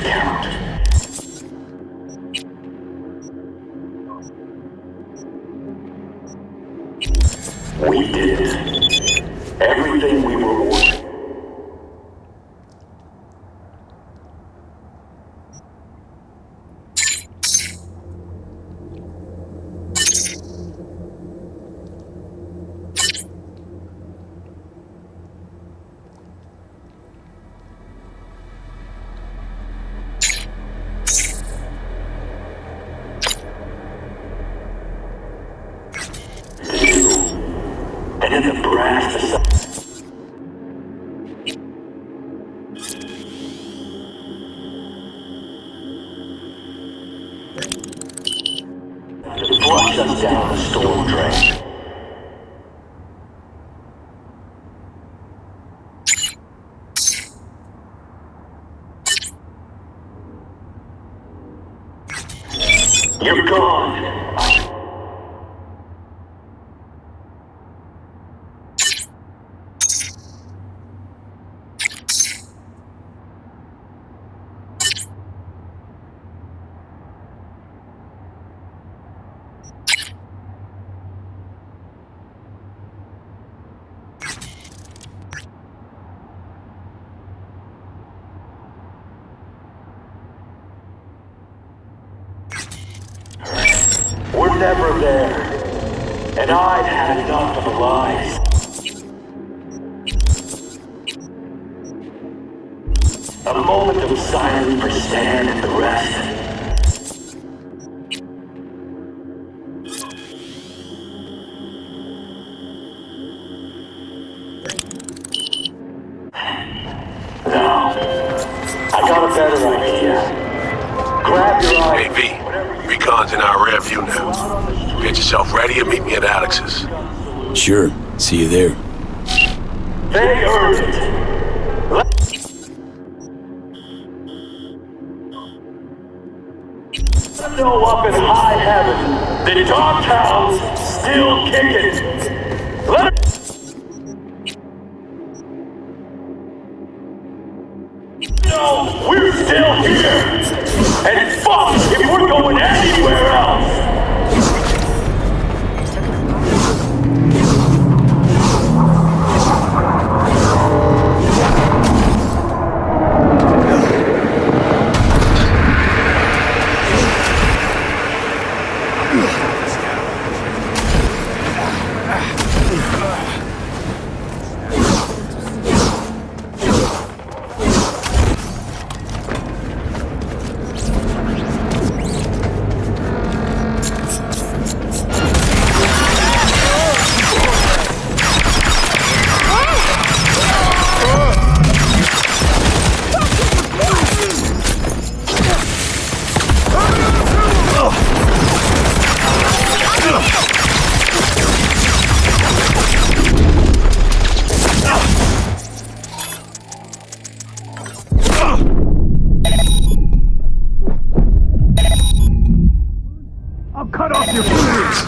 count. We did it. Everything we were ordered. And in the brass to flush us down the storm drain. You're gone. We're never there, and I've had enough of the lies. A moment of silence for Stan and the rest. Now, I got a better idea. Grab your eyes. Hey, V. Recon's in our rear view now. Get yourself ready and meet me at Alex's. Sure. See you there. They earned it. Let them know up in high heaven that Dogtown's still kicking. Let them know we're still here. And fuck if we're going anywhere else! Cut off your fingers!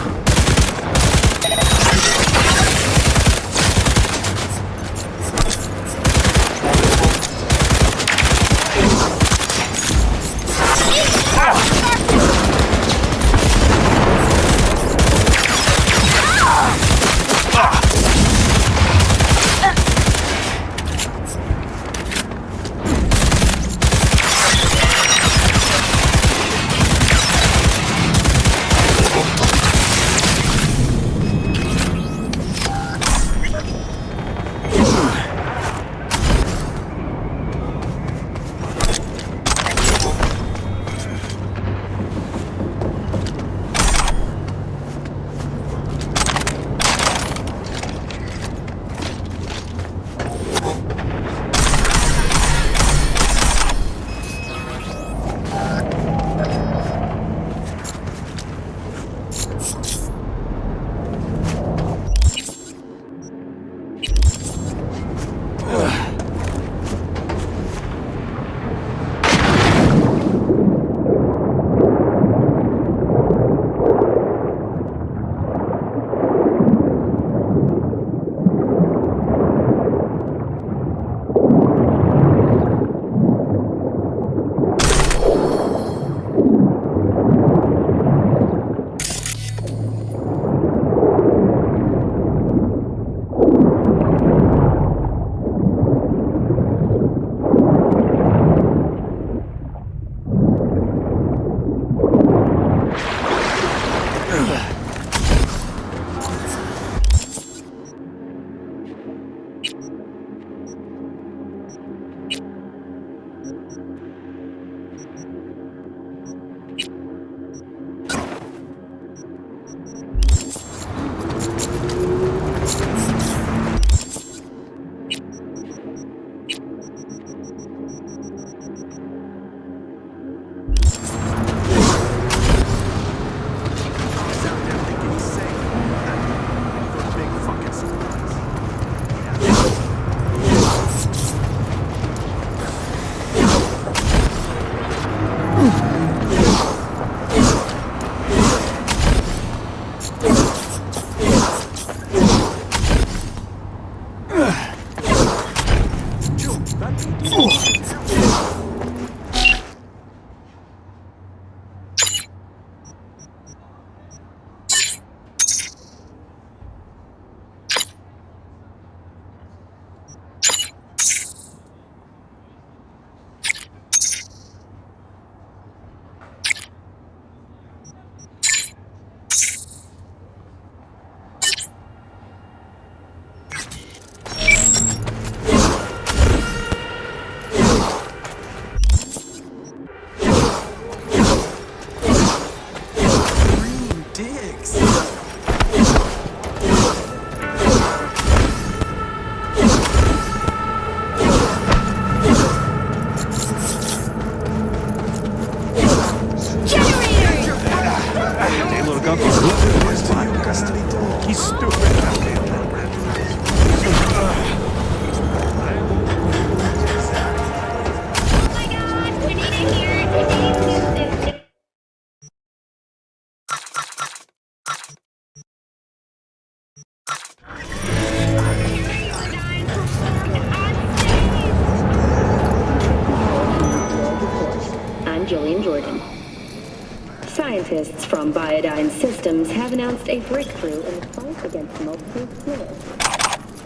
Scientists from Biodyne Systems have announced a breakthrough in the fight against multiple sclerosis.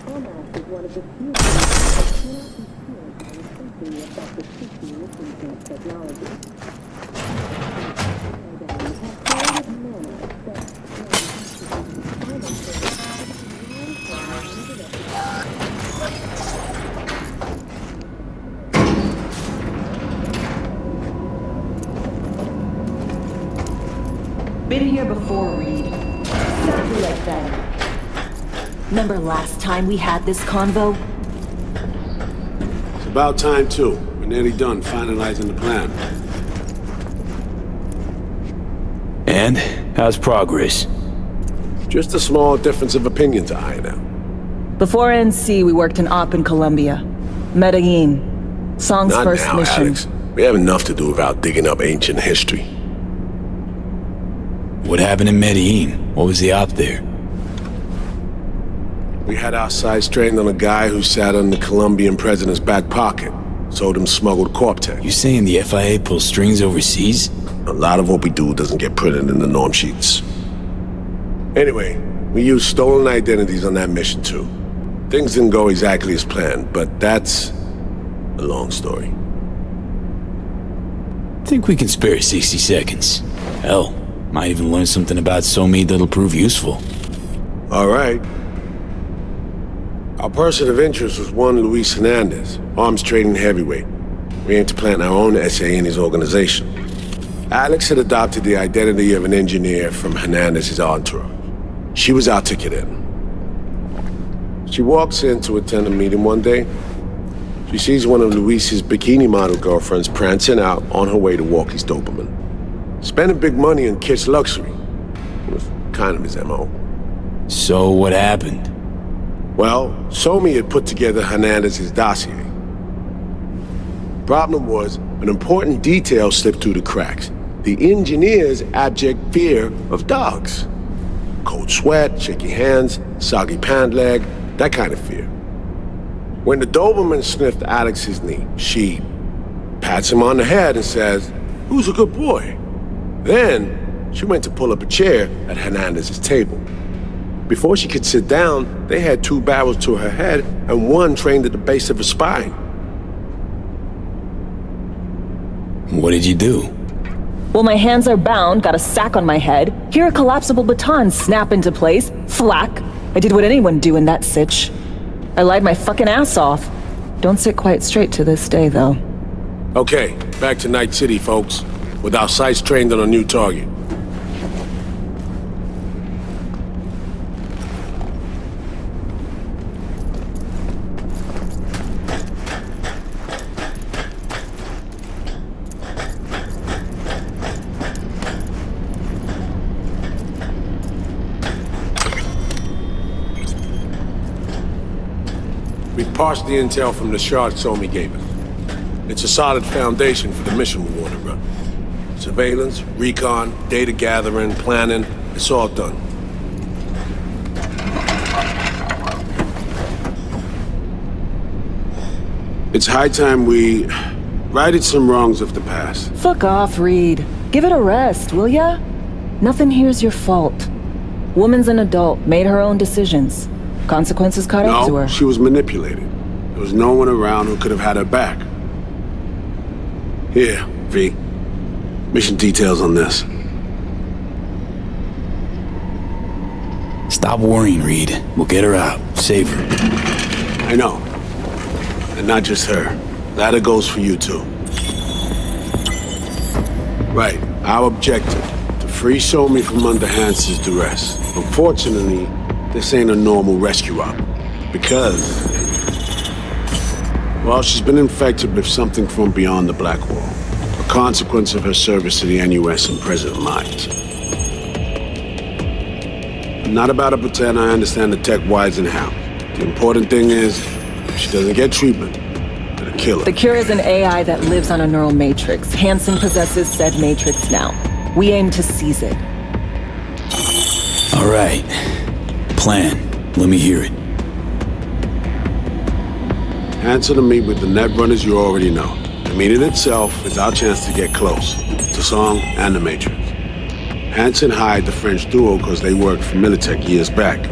MS is one of the few things that cannot be cured by simply effective tissue replacement technology. Biodyne has created nano that Been here before, Reed. Exactly like that. Remember last time we had this convo? It's about time, too. We're nearly done finalizing the plan. And how's progress? Just a small difference of opinion to iron out. Before NC, we worked in Op in Colombia. Medellin. Song's Not first now, mission. Alex. We have enough to do without digging up ancient history. What happened in Medellin? What was the op there? We had our sights trained on a guy who sat on the Colombian president's back pocket. Sold him smuggled corp tech. You saying the FIA pulls strings overseas? A lot of what we do doesn't get printed in the norm sheets. Anyway, we used stolen identities on that mission too. Things didn't go exactly as planned, but that's a long story. Think we can spare 60 seconds. Hell, might even learn something about Somi that'll prove useful. All right. Our person of interest was one Luis Hernandez, arms trading heavyweight. We aim to plant our own SA in his organization. Alex had adopted the identity of an engineer from Hernandez's entourage. She was our ticket in. She walks in to attend a meeting one day. She sees one of Luis's bikini model girlfriends prancing out on her way to walk his Doberman. Spending big money on kitsch luxury. It was kind of his MO. So what happened? Well, Somi had put together Hernandez's dossier. Problem was, an important detail slipped through the cracks. The engineer's abject fear of dogs. Cold sweat, shaky hands, soggy pant leg, that kind of fear. When the Doberman sniffed Alex's knee, she pats him on the head and says, "Who's a good boy?" Then, she went to pull up a chair at Hernandez's table. Before she could sit down, they had two barrels to her head and one trained at the base of her spine. What did you do? Well, my hands are bound, got a sack on my head. Here a collapsible baton snap into place. Flack. I did what anyone do in that sitch. I lied my fucking ass off. Don't sit quite straight to this day, though. Okay, back to Night City, folks. With our sights trained on a new target. We've parsed the intel from the shard Somi gave us. It's a solid foundation for the mission we want to run. Surveillance, recon, data gathering, planning, it's all done. It's high time we righted some wrongs of the past. Fuck off, Reed. Give it a rest, will ya? Nothing here's your fault. Woman's an adult, made her own decisions. Consequences caught up to No, her. she was manipulated. There was no one around who could have had her back. Here, V. Mission details on this. Stop worrying, Reed. We'll get her out. Save her. I know. And not just her. That goes for you too. Right. Our objective. To free Somi from under Hansen's duress. Unfortunately, this ain't a normal rescue op. Because... well, she's been infected with something from beyond the Black Wall. A consequence of her service to the NUS and President Mines. I'm not about to pretend I understand the tech whys and how. The important thing is, if she doesn't get treatment, it'll kill her. The cure is an AI that lives on a neural matrix. Hansen possesses said matrix now. We aim to seize it. All right. Plan. Let me hear it. Answer to meet with the net runners you already know. The meeting itself is our chance to get close to Song and the Matrix. Hansen hired the French duo because they worked for Militech years back.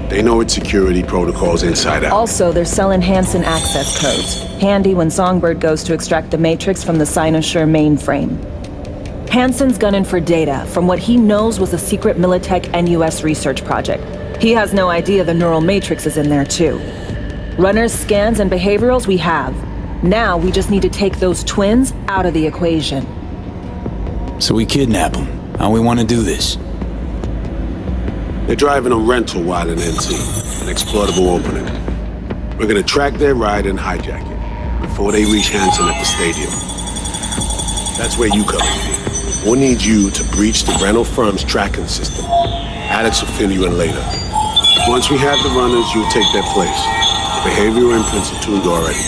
They know its security protocols inside out. Also, they're selling Hansen access codes. Handy when Songbird goes to extract the matrix from the Cynosure mainframe. Hansen's gunning for data from what he knows was a secret Militech NUS research project. He has no idea the neural matrix is in there too. Runners, scans, and behaviorals we have. Now we just need to take those twins out of the equation. So we kidnap them. How we want to do this? They're driving a rental while in NT, an exploitable opening. We're gonna track their ride and hijack it before they reach Hansen at the stadium. That's where you come in. We'll need you to breach the rental firm's tracking system. Alex will fill you in later. Once we have the runners, you'll take their place. The behavioral imprints are tuned already.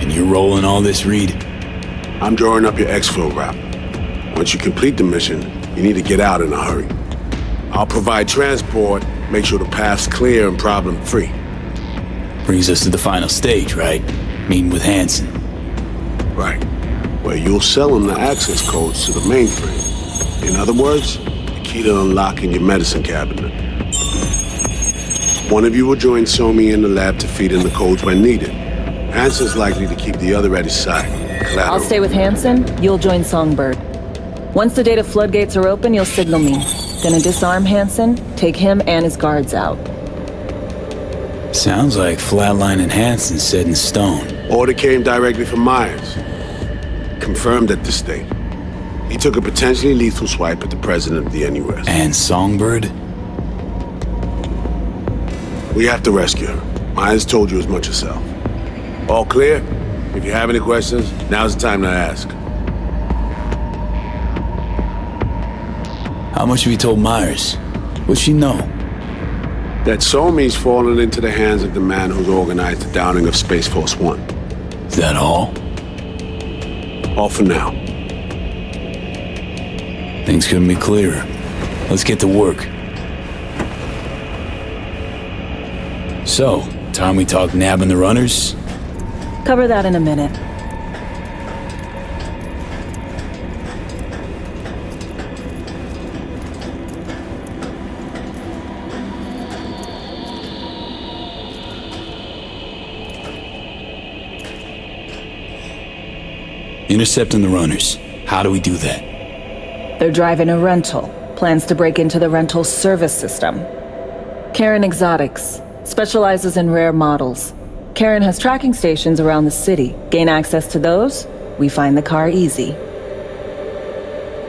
And you're rolling all this, Reed? I'm drawing up your exfil route. Once you complete the mission, you need to get out in a hurry. I'll provide transport, make sure the path's clear and problem-free. Brings us to the final stage, right? Meeting with Hansen. Right. Where you'll sell him the access codes to the mainframe. In other words, the key to unlocking your medicine cabinet. One of you will join Somi in the lab to feed in the codes when needed. Hansen's likely to keep the other at his side. Collateral. I'll stay with Hansen, you'll join Songbird. Once the data floodgates are open, you'll signal me. Gonna disarm Hansen, take him and his guards out. Sounds like flatlining Hansen set in stone. Order came directly from Myers. Confirmed at this state. He took a potentially lethal swipe at the president of the NUS. And Songbird? We have to rescue her. Myers told you as much herself. All clear? If you have any questions, now's the time to ask. How much have you told Myers? What's she know? That Somi's fallen into the hands of the man who's organized the downing of Space Force One. Is that all? All for now. Things couldn't be clearer. Let's get to work. So, time we talk nabbing the runners? Cover that in a minute. Intercepting the runners. How do we do that? They're driving a rental. Plans to break into the rental service system. Karen Exotics. Specializes in rare models. Karen has tracking stations around the city. Gain access to those, we find the car easy.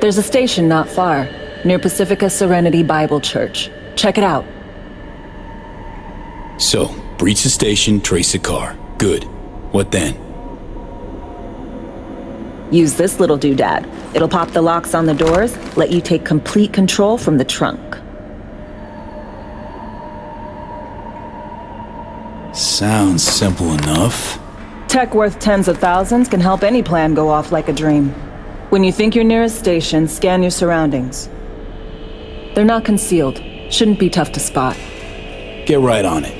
There's a station not far, near Pacifica Serenity Bible Church. Check it out. So, breach the station, trace the car. Good. What then? Use this little doodad. It'll pop the locks on the doors, let you take complete control from the trunk. Sounds simple enough. Tech worth tens of thousands can help any plan go off like a dream. When you think you're near a station, scan your surroundings. They're not concealed. Shouldn't be tough to spot. Get right on it.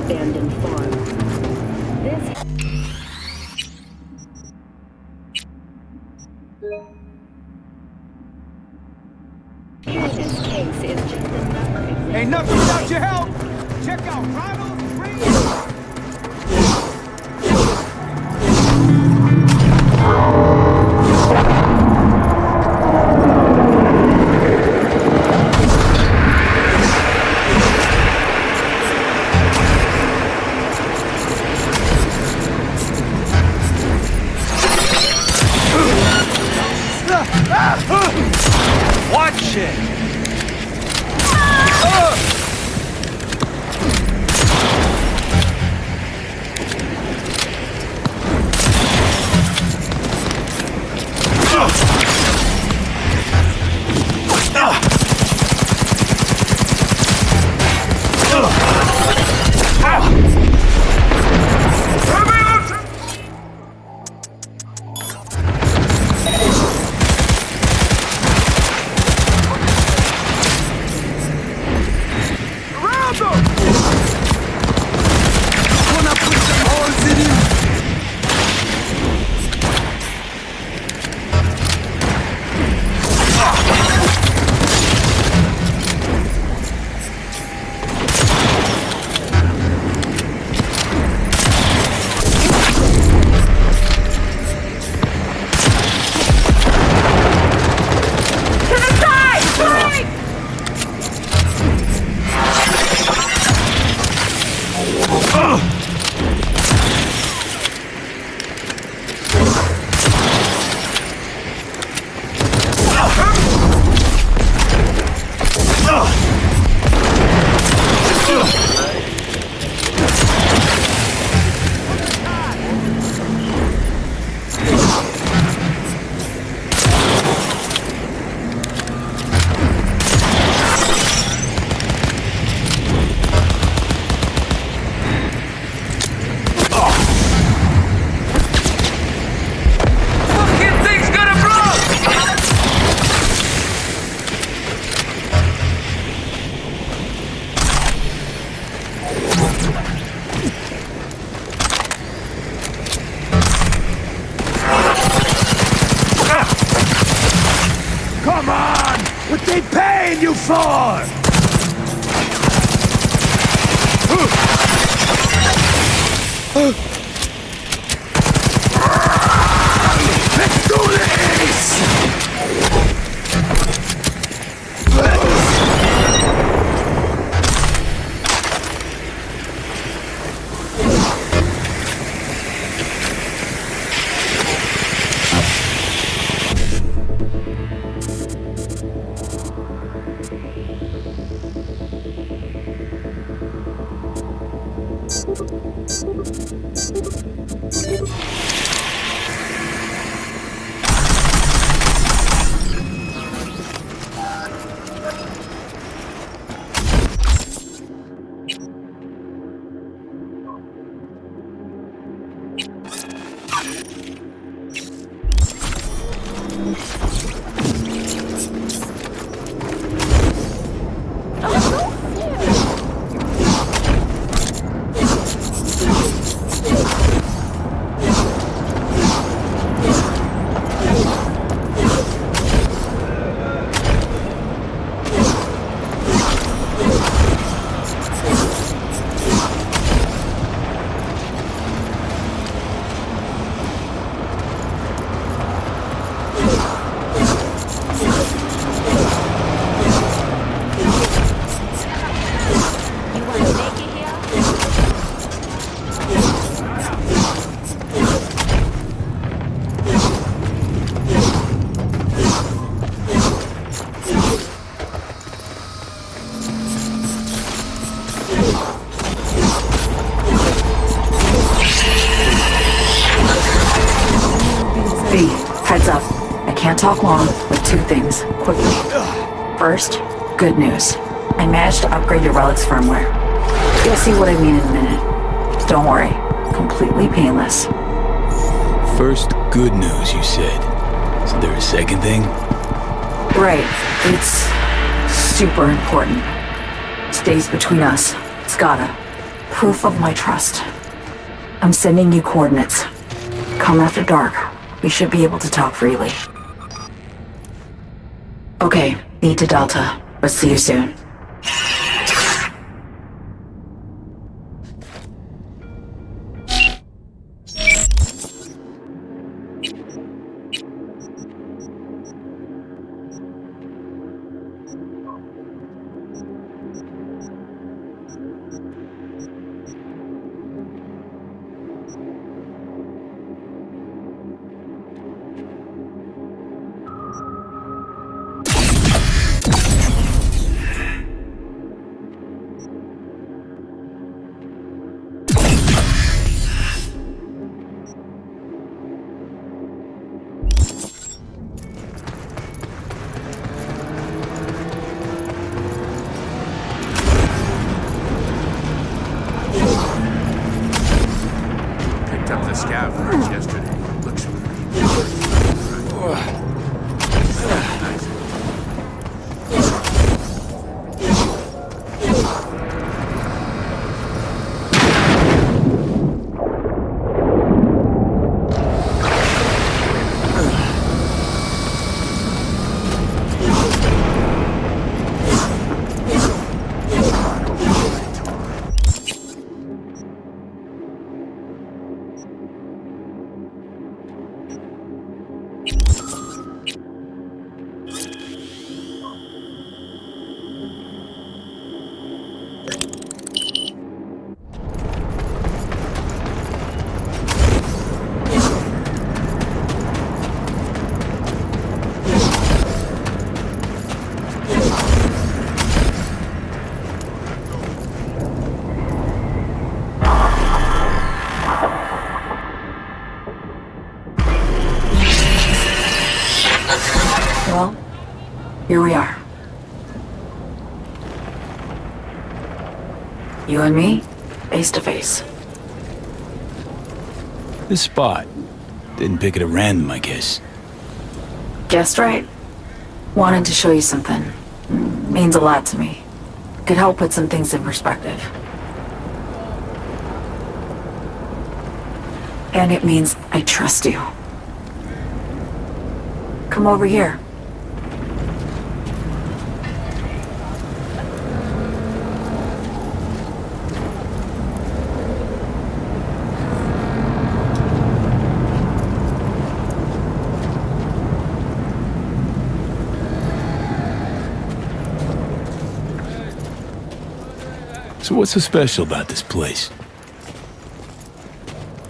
abandoned farm. This case is just another Ain't nothing without your help. Check out Ronald Reagan. Watch it! Come on! What they paying you for? Let's do this! Heads up. I can't talk long, but two things, quickly. First, good news. I managed to upgrade your relic's firmware. You'll see what I mean in a minute. Don't worry. Completely painless. First, good news, you said. Is there a second thing? Right. It's super important. Stays between us. It's gotta. proof of my trust. I'm sending you coordinates. Come after dark. We should be able to talk freely. Okay, need to Delta, but see you soon. Picked up the scavengers yesterday. Looks nice. Well, here we are. You and me, face to face. This spot. Didn't pick it at random, I guess. Guessed right. Wanted to show you something. Means a lot to me. Could help put some things in perspective. And it means I trust you. Come over here. So what's so special about this place?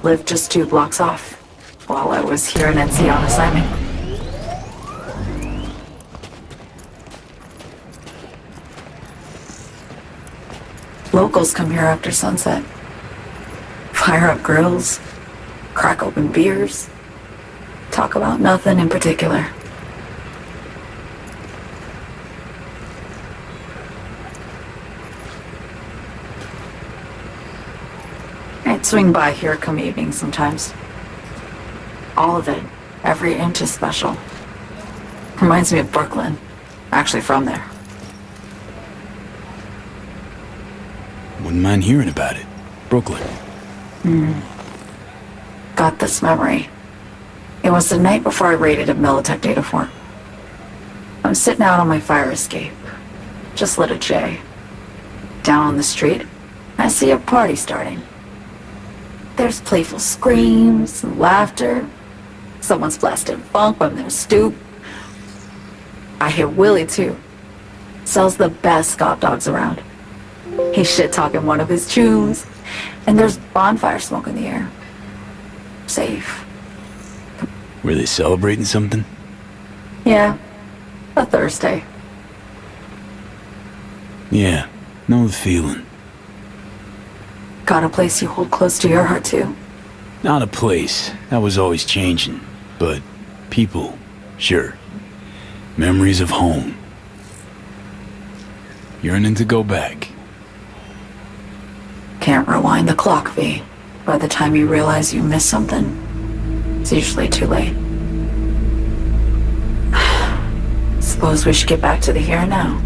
Lived just 2 blocks off while I was here in NC on assignment. Locals come here after sunset. Fire up grills, crack open beers, talk about nothing in particular. I'd swing by here come evening sometimes. All of it, every inch is special. Reminds me of Brooklyn. Actually from there. Wouldn't mind hearing about it. Brooklyn. Got this memory. It was the night before I raided a Militech data fort. I'm sitting out on my fire escape. Just lit a J. Down on the street, I see a party starting. There's playful screams and laughter. Someone's blasting funk from their stoop. I hear Willie too. Sells the best Scott dogs around. He's shit-talking one of his tunes. And there's bonfire smoke in the air. Safe. Were they celebrating something? Yeah. A Thursday. Yeah, know the feeling. Got a place you hold close to your heart too? Not a place. That was always changing. But people, sure. Memories of home. Yearning to go back. Can't rewind the clock, V. By the time you realize you missed something, it's usually too late. Suppose we should get back to the here and now.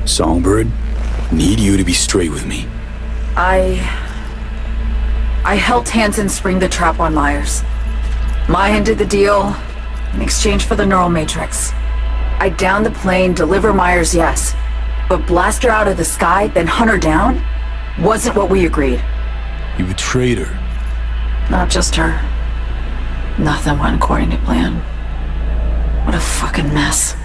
Songbird? Need you to be straight with me. I helped Hansen spring the trap on Myers. Mayan did the deal in exchange for the neural matrix. I downed the plane, deliver Myers, yes. But blast her out of the sky, then hunt her down? Wasn't what we agreed. You betrayed her. Not just her. Nothing went according to plan. What a fucking mess.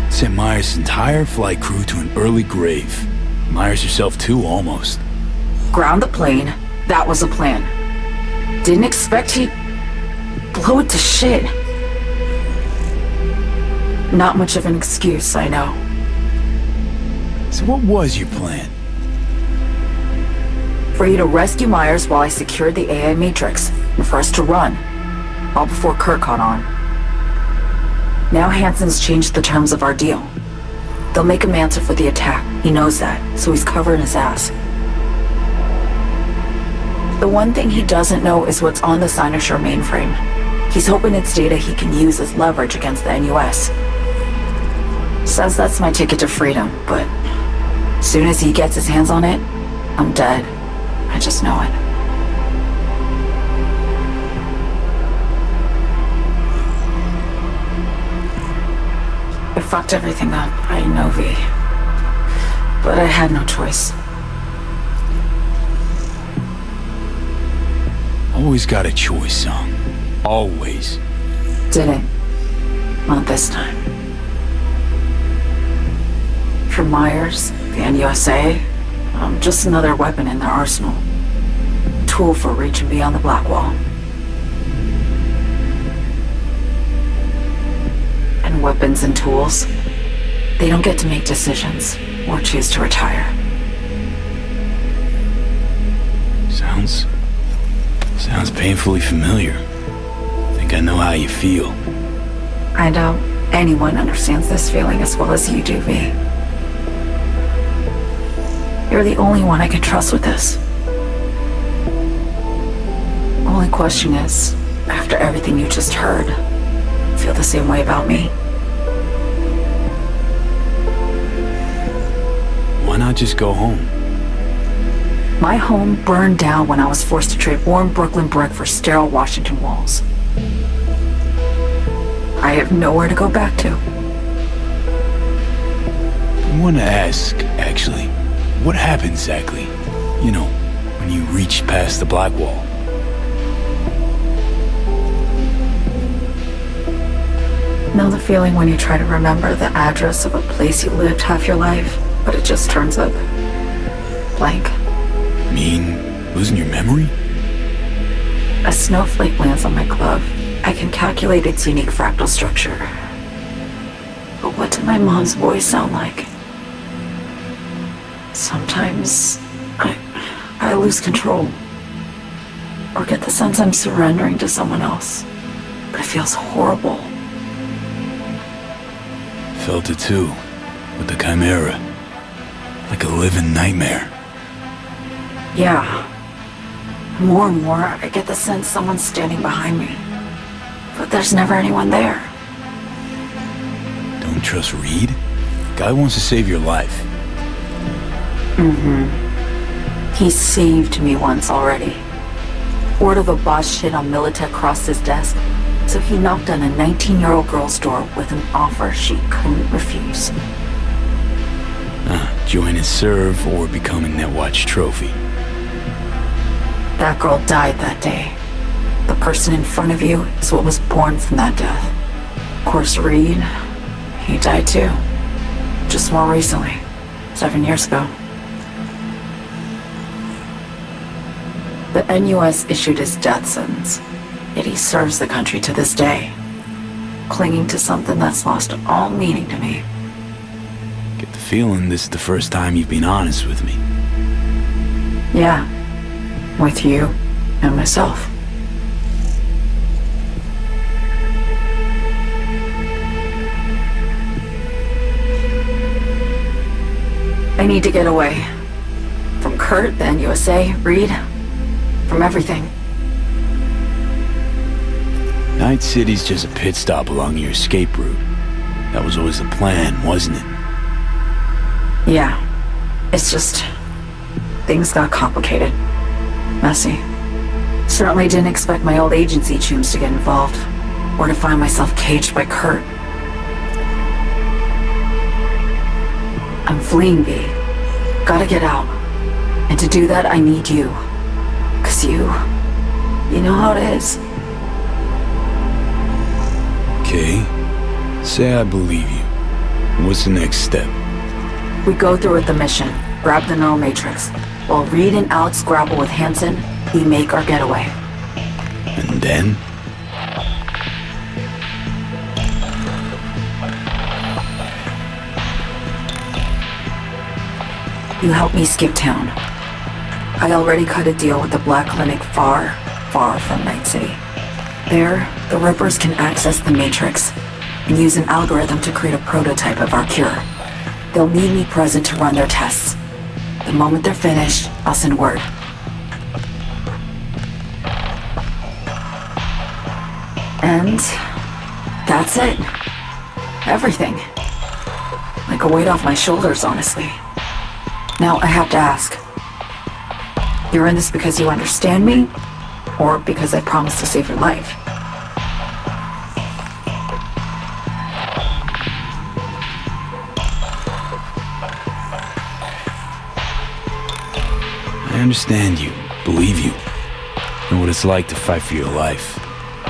Sent Myers' entire flight crew to an early grave. Myers herself too, almost. Ground the plane. That was the plan. Didn't expect he'd blow it to shit. Not much of an excuse, I know. So what was your plan? For you to rescue Myers while I secured the AI Matrix, and for us to run, all before Kurt caught on. Now Hansen's changed the terms of our deal. They'll make him answer for the attack. He knows that, so he's covering his ass. The one thing he doesn't know is what's on the Cynosure mainframe. He's hoping it's data he can use as leverage against the NUS. Says that's my ticket to freedom, but as soon as he gets his hands on it, I'm dead. I just know it. I fucked everything up, I know, V. But I had no choice. Always got a choice, Song. Always. Didn't. Not this time. For Myers, the NUSA, I'm just another weapon in their arsenal. Tool for reaching beyond the black wall. And weapons and tools, they don't get to make decisions or choose to retire. Sounds painfully familiar. Think I know how you feel. I doubt anyone understands this feeling as well as you do, V. You're the only one I can trust with this. Only question is, after everything you just heard, feel the same way about me? Why not just go home? My home burned down when I was forced to trade warm Brooklyn brick for sterile Washington walls. I have nowhere to go back to. I want to ask, actually, what happened exactly? You know, when you reached past the black wall. Know the feeling when you try to remember the address of a place you lived half your life, but it just turns up blank. Mean losing your memory? A snowflake lands on my glove. I can calculate its unique fractal structure. But what did my mom's voice sound like? Sometimes I lose control. Or get the sense I'm surrendering to someone else. But it feels horrible. Felt it too, with the Chimera. Like a living nightmare. Yeah. More and more, I get the sense someone's standing behind me. But there's never anyone there. Don't trust Reed? Guy wants to save your life. He saved me once already. Word of a boss shit on Militech crossed his desk, so he knocked on a 19-year-old girl's door with an offer she couldn't refuse. Join and serve or become a Netwatch trophy. That girl died that day. The person in front of you is what was born from that death. Of course, Reed, he died too. Just more recently, 7 years ago. The NUS issued his death sentence, yet he serves the country to this day, clinging to something that's lost all meaning to me. Get the feeling this is the first time you've been honest with me. Yeah, with you and myself. I need to get away. From Kurt, the NUSA, Reed, from everything. Night City's just a pit stop along your escape route. That was always the plan, wasn't it? Yeah. It's just... things got complicated. Messy. Certainly didn't expect my old agency chooms to get involved. Or to find myself caged by Kurt. I'm fleeing, V. Gotta get out. And to do that, I need you. 'Cause you know how it is. Okay. Say I believe you. What's the next step? We go through with the mission, grab the neural matrix. While Reed and Alex grapple with Hansen, we make our getaway. And then? You help me skip town. I already cut a deal with the Black Clinic far, far from Night City. There, the Rippers can access the Matrix and use an algorithm to create a prototype of our cure. They'll need me present to run their tests. The moment they're finished, I'll send word. And that's it. Everything. Like a weight off my shoulders, honestly. Now I have to ask. You're in this because you understand me? Or because I promised to save your life? I understand you, believe you. Know what it's like to fight for your life.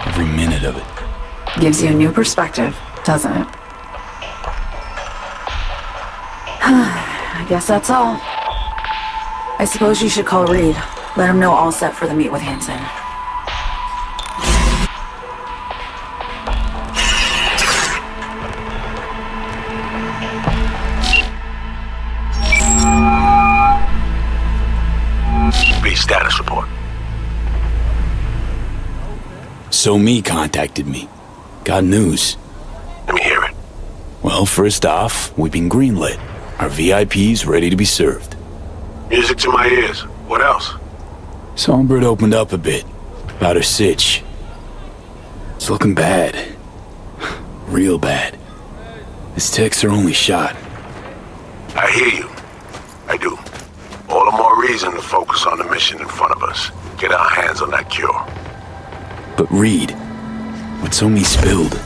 Every minute of it. Gives you a new perspective, doesn't it? I guess that's all. I suppose you should call Reed. Let him know all set for the meet with Hansen. B, status report. So Me contacted me. Got news. Let me hear it. Well, first off, we've been greenlit. Our VIP's ready to be served. Music to my ears. What else? Songbird opened up a bit about her sitch. It's looking bad. Real bad. This tech's her only shot. I hear you. I do. All the more reason to focus on the mission in front of us. Get our hands on that cure. But Reed, what So Me spilled,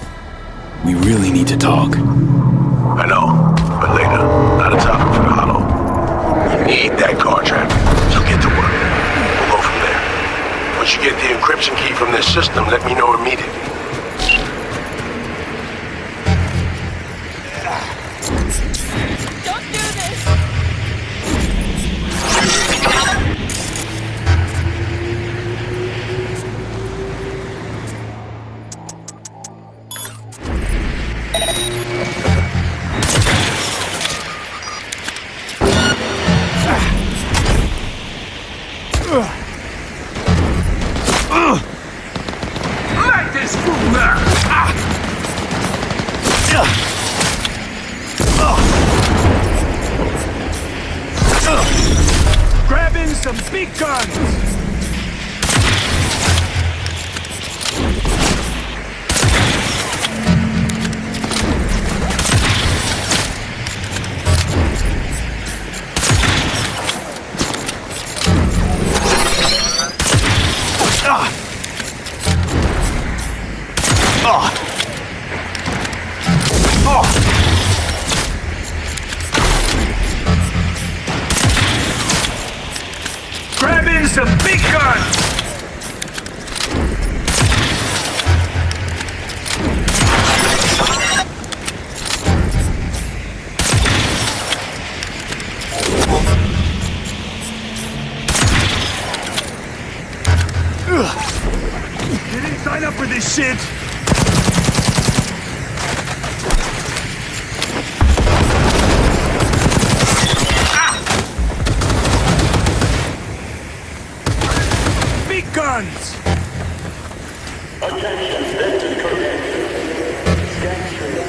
we really need to talk. I know, but later. Not a topic for the hollow. You need that car traffic, so get to work. We'll go from there. Once you get the encryption key from this system, let me know immediately. Don't do this! Let this fool out! Grabbing some big guns! Grabbing some big guns! You didn't sign up for this shit! Big guns! Attention, this is Code. Scan trail.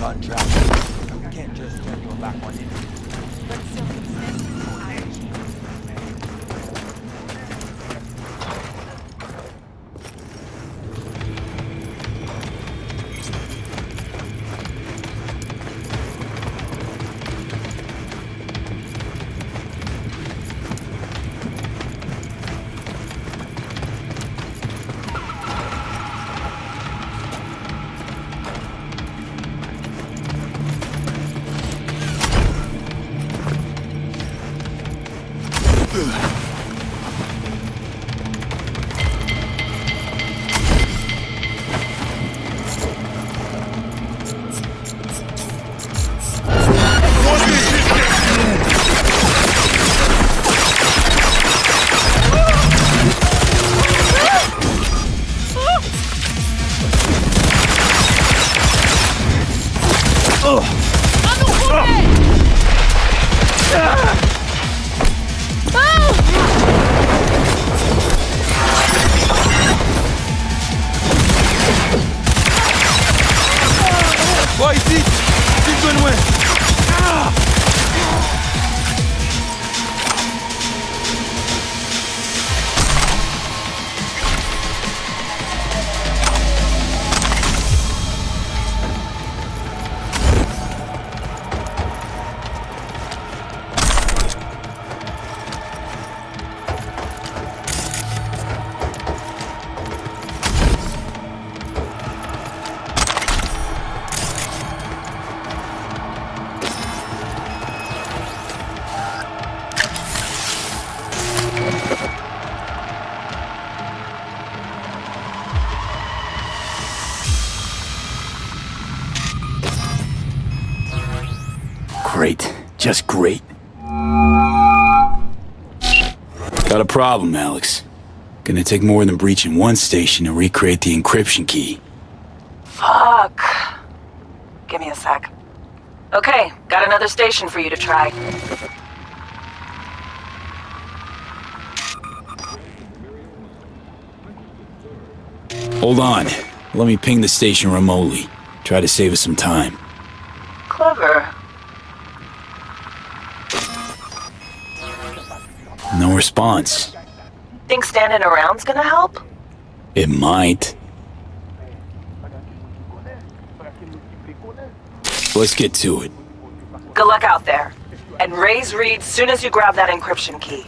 on track. You can't just turn your back on it. Bon, ici, c'est Benoît. Great. Just great. Got a problem, Alex. Gonna take more than breaching one station to recreate the encryption key. Fuck. Give me a sec. Okay, got another station for you to try. Hold on. Let me ping the station remotely. Try to save us some time. Clever. No response. Think standing around's gonna help? It might. Let's get to it. Good luck out there. And raise Reed soon as you grab that encryption key.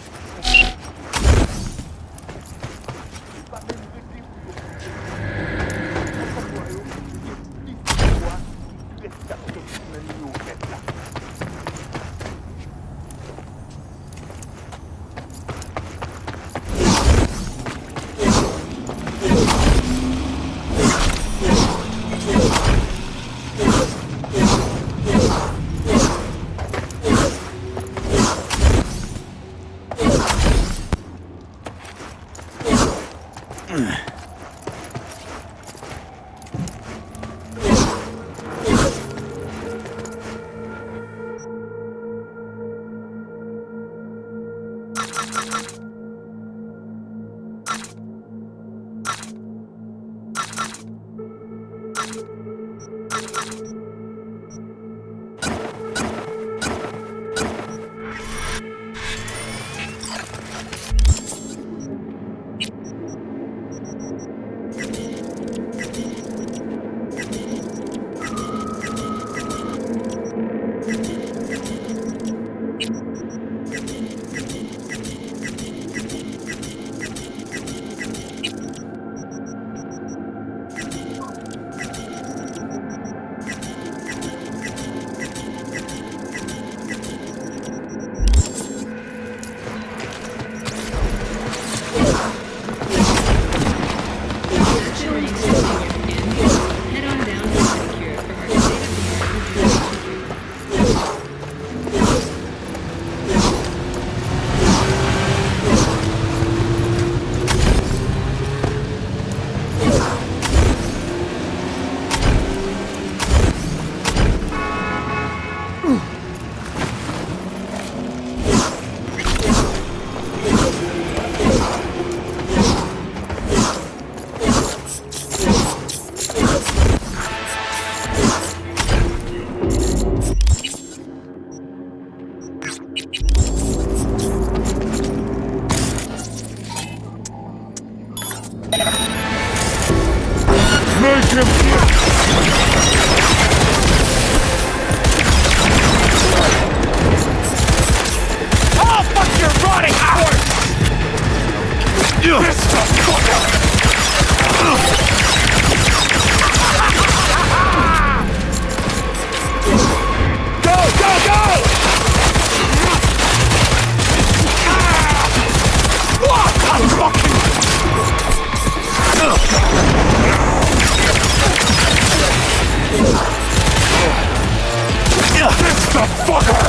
Oh, fuck your rotting hours! This the Go, go, go! What the fucking... This the fucker!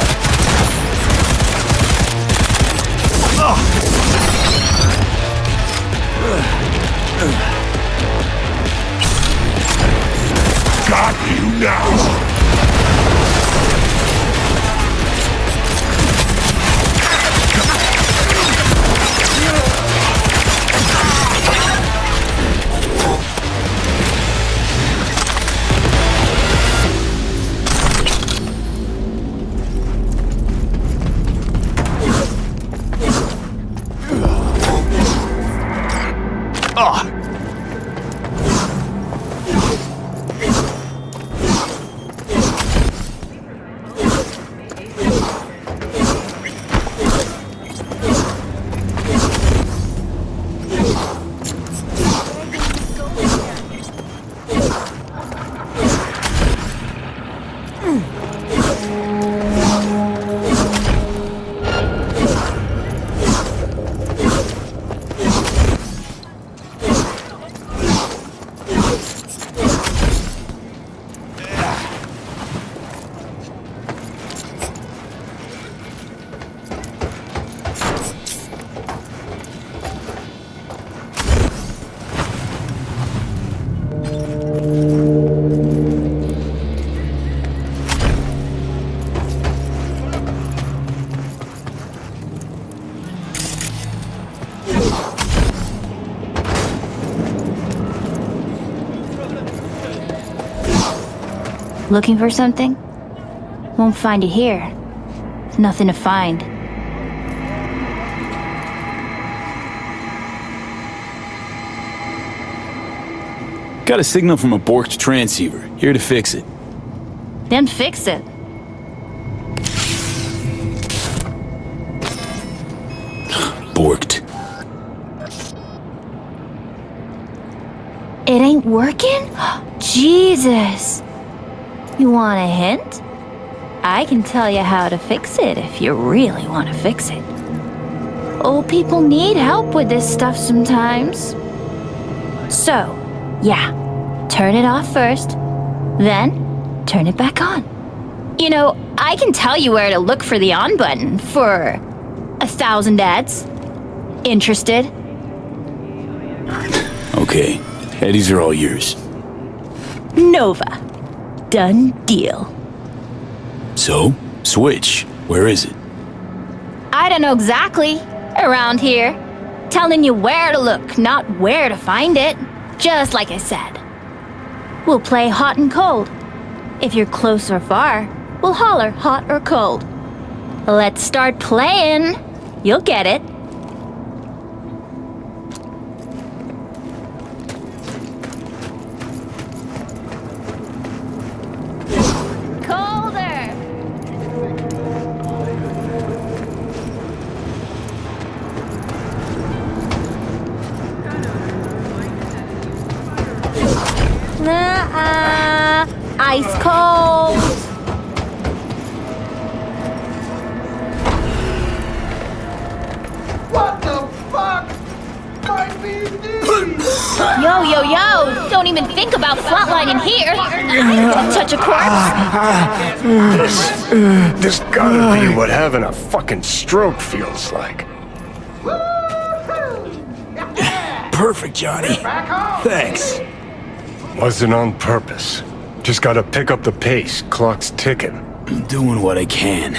Got you now! Looking for something? Won't find it here. There's nothing to find. Got a signal from a borked transceiver. Here to fix it. Then fix it. Borked. It ain't working? Jesus! You want a hint? I can tell you how to fix it if you really want to fix it. Old people need help with this stuff sometimes. So, yeah, turn it off first, then turn it back on. You know, I can tell you where to look for the on button for 1,000 ads. Interested? Okay, Eddies are all yours. Nova. Done deal. So, switch. Where is it? I don't know exactly. Around here. Telling you where to look, not where to find it. Just like I said. We'll play hot and cold. If you're close or far, we'll holler hot or cold. Let's start playing. You'll get it. Ice cold. What the fuck? My BD! Yo. Don't even think about flatlining here. Touch a corpse. This gotta be what having a fucking stroke feels like. Perfect, Johnny. Thanks. Wasn't on purpose. Just gotta pick up the pace. Clock's ticking. I'm doing what I can.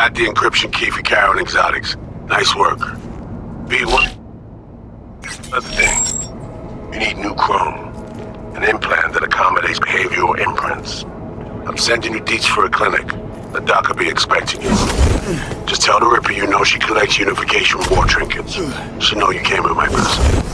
got the encryption key for Karen Exotics. Nice work. B1. Another thing. You need new chrome. An implant that accommodates behavioral imprints. I'm sending you deets for a clinic. The doc will be expecting you. Just tell the Ripper you know she collects unification war trinkets. She'll know you came with my person.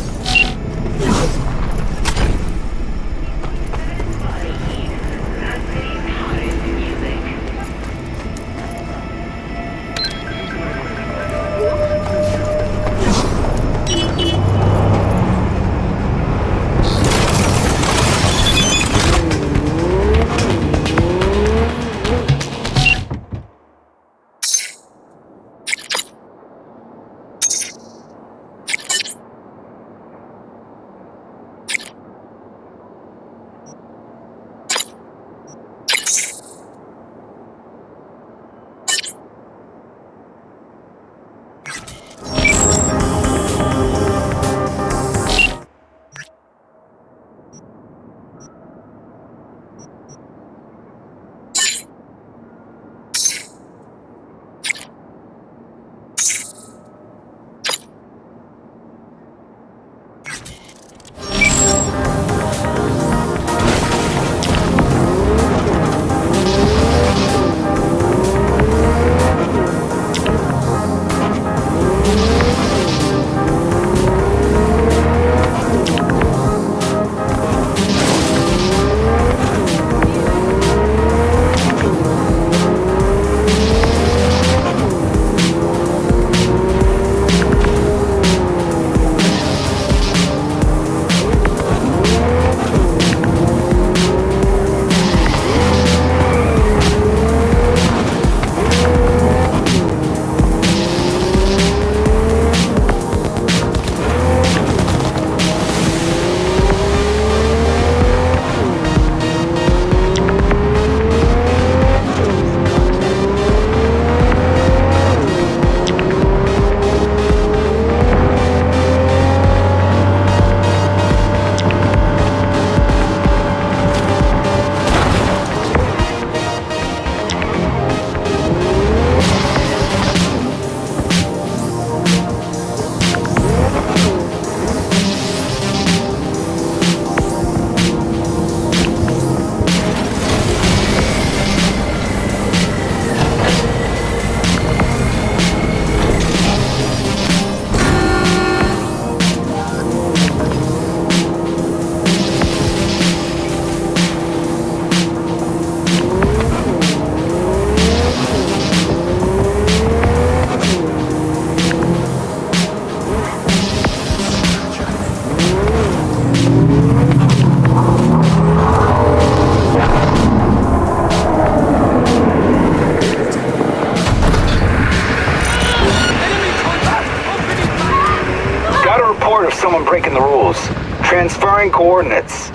someone breaking the rules. Transferring coordinates.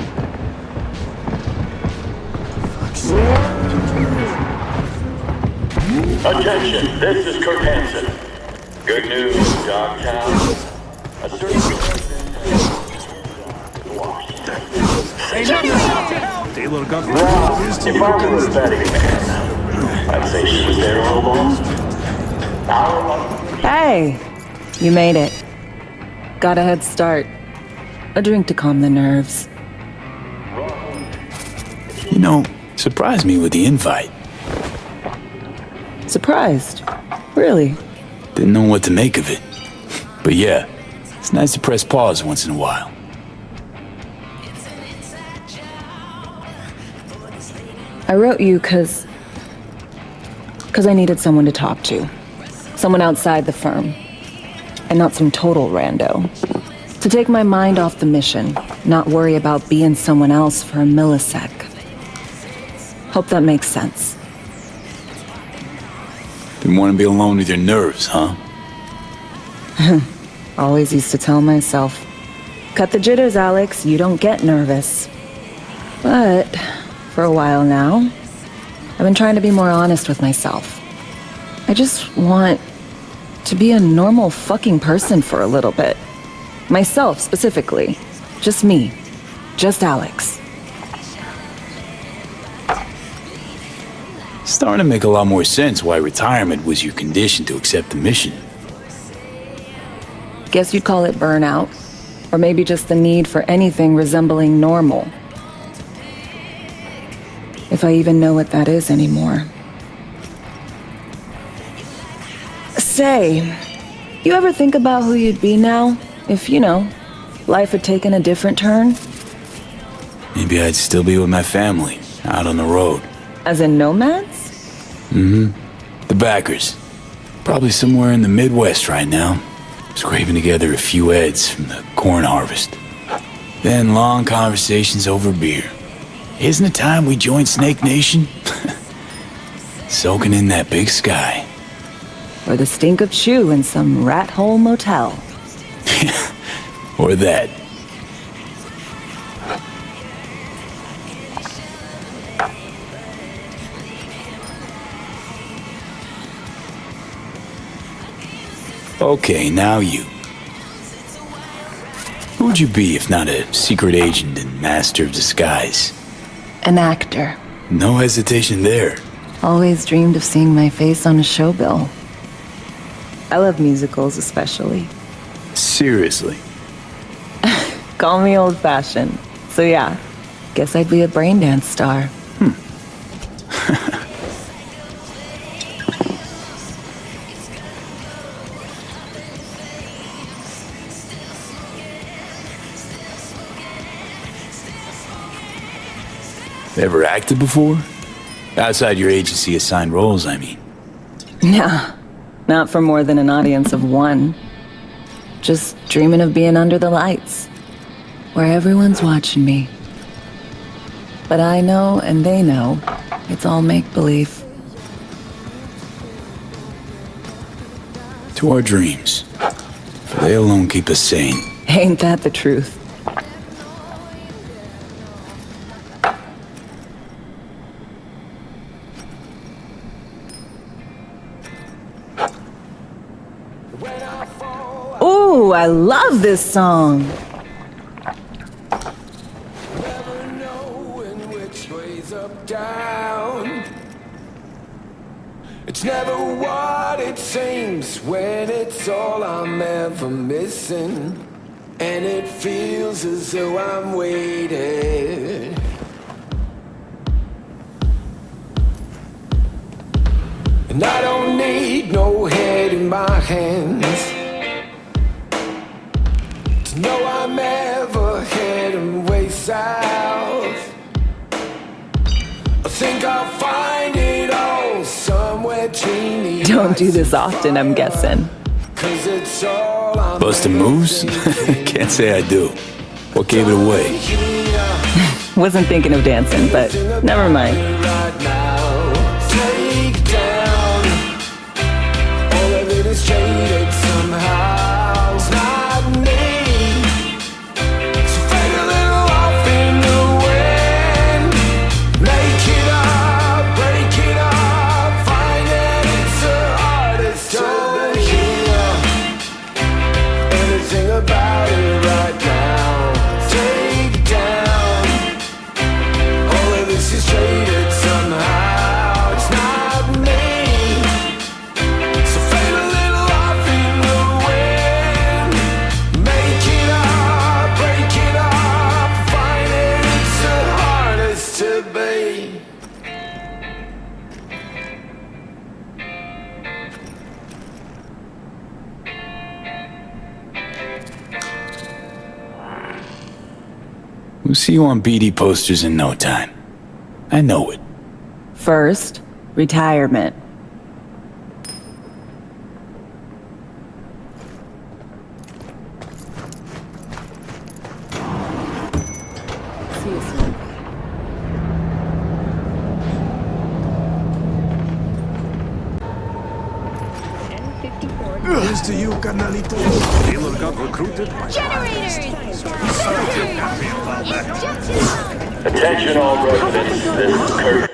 Attention, this is Kurt Hansen. Good news, Dogtown. A certain Now, if I were a betting man, I'd say she was there all along. Hey, you made it. Got a head start. A drink to calm the nerves. You know, surprised me with the invite. Surprised? Really? Didn't know what to make of it. But yeah, it's nice to press pause once in a while. I wrote you cause I needed someone to talk to. Someone outside the firm. And not some total rando. To take my mind off the mission, not worry about being someone else for a millisec. Hope that makes sense. Didn't want to be alone with your nerves, huh? Always used to tell myself, cut the jitters, Alex, you don't get nervous. But for a while now, I've been trying to be more honest with myself. I just want to be a normal fucking person for a little bit. Myself, specifically. Just me. Just Alex. Starting to make a lot more sense why retirement was your condition to accept the mission. Guess you'd call it burnout. Or maybe just the need for anything resembling normal. If I even know what that is anymore. Say, you ever think about who you'd be now? If, life had taken a different turn? Maybe I'd still be with my family, out on the road. As in nomads? The backers. Probably somewhere in the Midwest right now. Scraping together a few heads from the corn harvest. Then long conversations over beer. Isn't it time we joined Snake Nation? Soaking in that big sky. Or the stink of chew in some rat hole motel. Or that. Okay, now you. Who would you be if not a secret agent and master of disguise? An actor. No hesitation there. Always dreamed of seeing my face on a show bill. I love musicals especially. Seriously. Call me old-fashioned. So yeah, guess I'd be a braindance star. Ever acted before? Outside your agency assigned roles, I mean. Nah, not for more than an audience of one. Just dreaming of being under the lights, where everyone's watching me. But I know, and they know, it's all make-believe. To our dreams. For they alone keep us sane. Ain't that the truth? Ooh, I love this song. It's never what it seems when it's all I'm ever missing. And it feels as though I'm waiting. And I don't need no head in my hands to know I'm ever heading way south. I think I'll find it all somewhere dreamy. Don't do this often, I'm guessing. Busting moves? Can't say I do. What gave it away? Wasn't thinking of dancing, but never mind. Jaded somehow, it's not me. So fade a little off in the wind. Make it up, break it up. Find that it's the hardest to hear anything about it right now. Take down all of this is jaded somehow. It's not me. We'll see you on BD posters in no time. I know it. First, retirement. See you soon. Here's to you, carnalito. Dealer got recruited by Attention all residents, this is Kurt.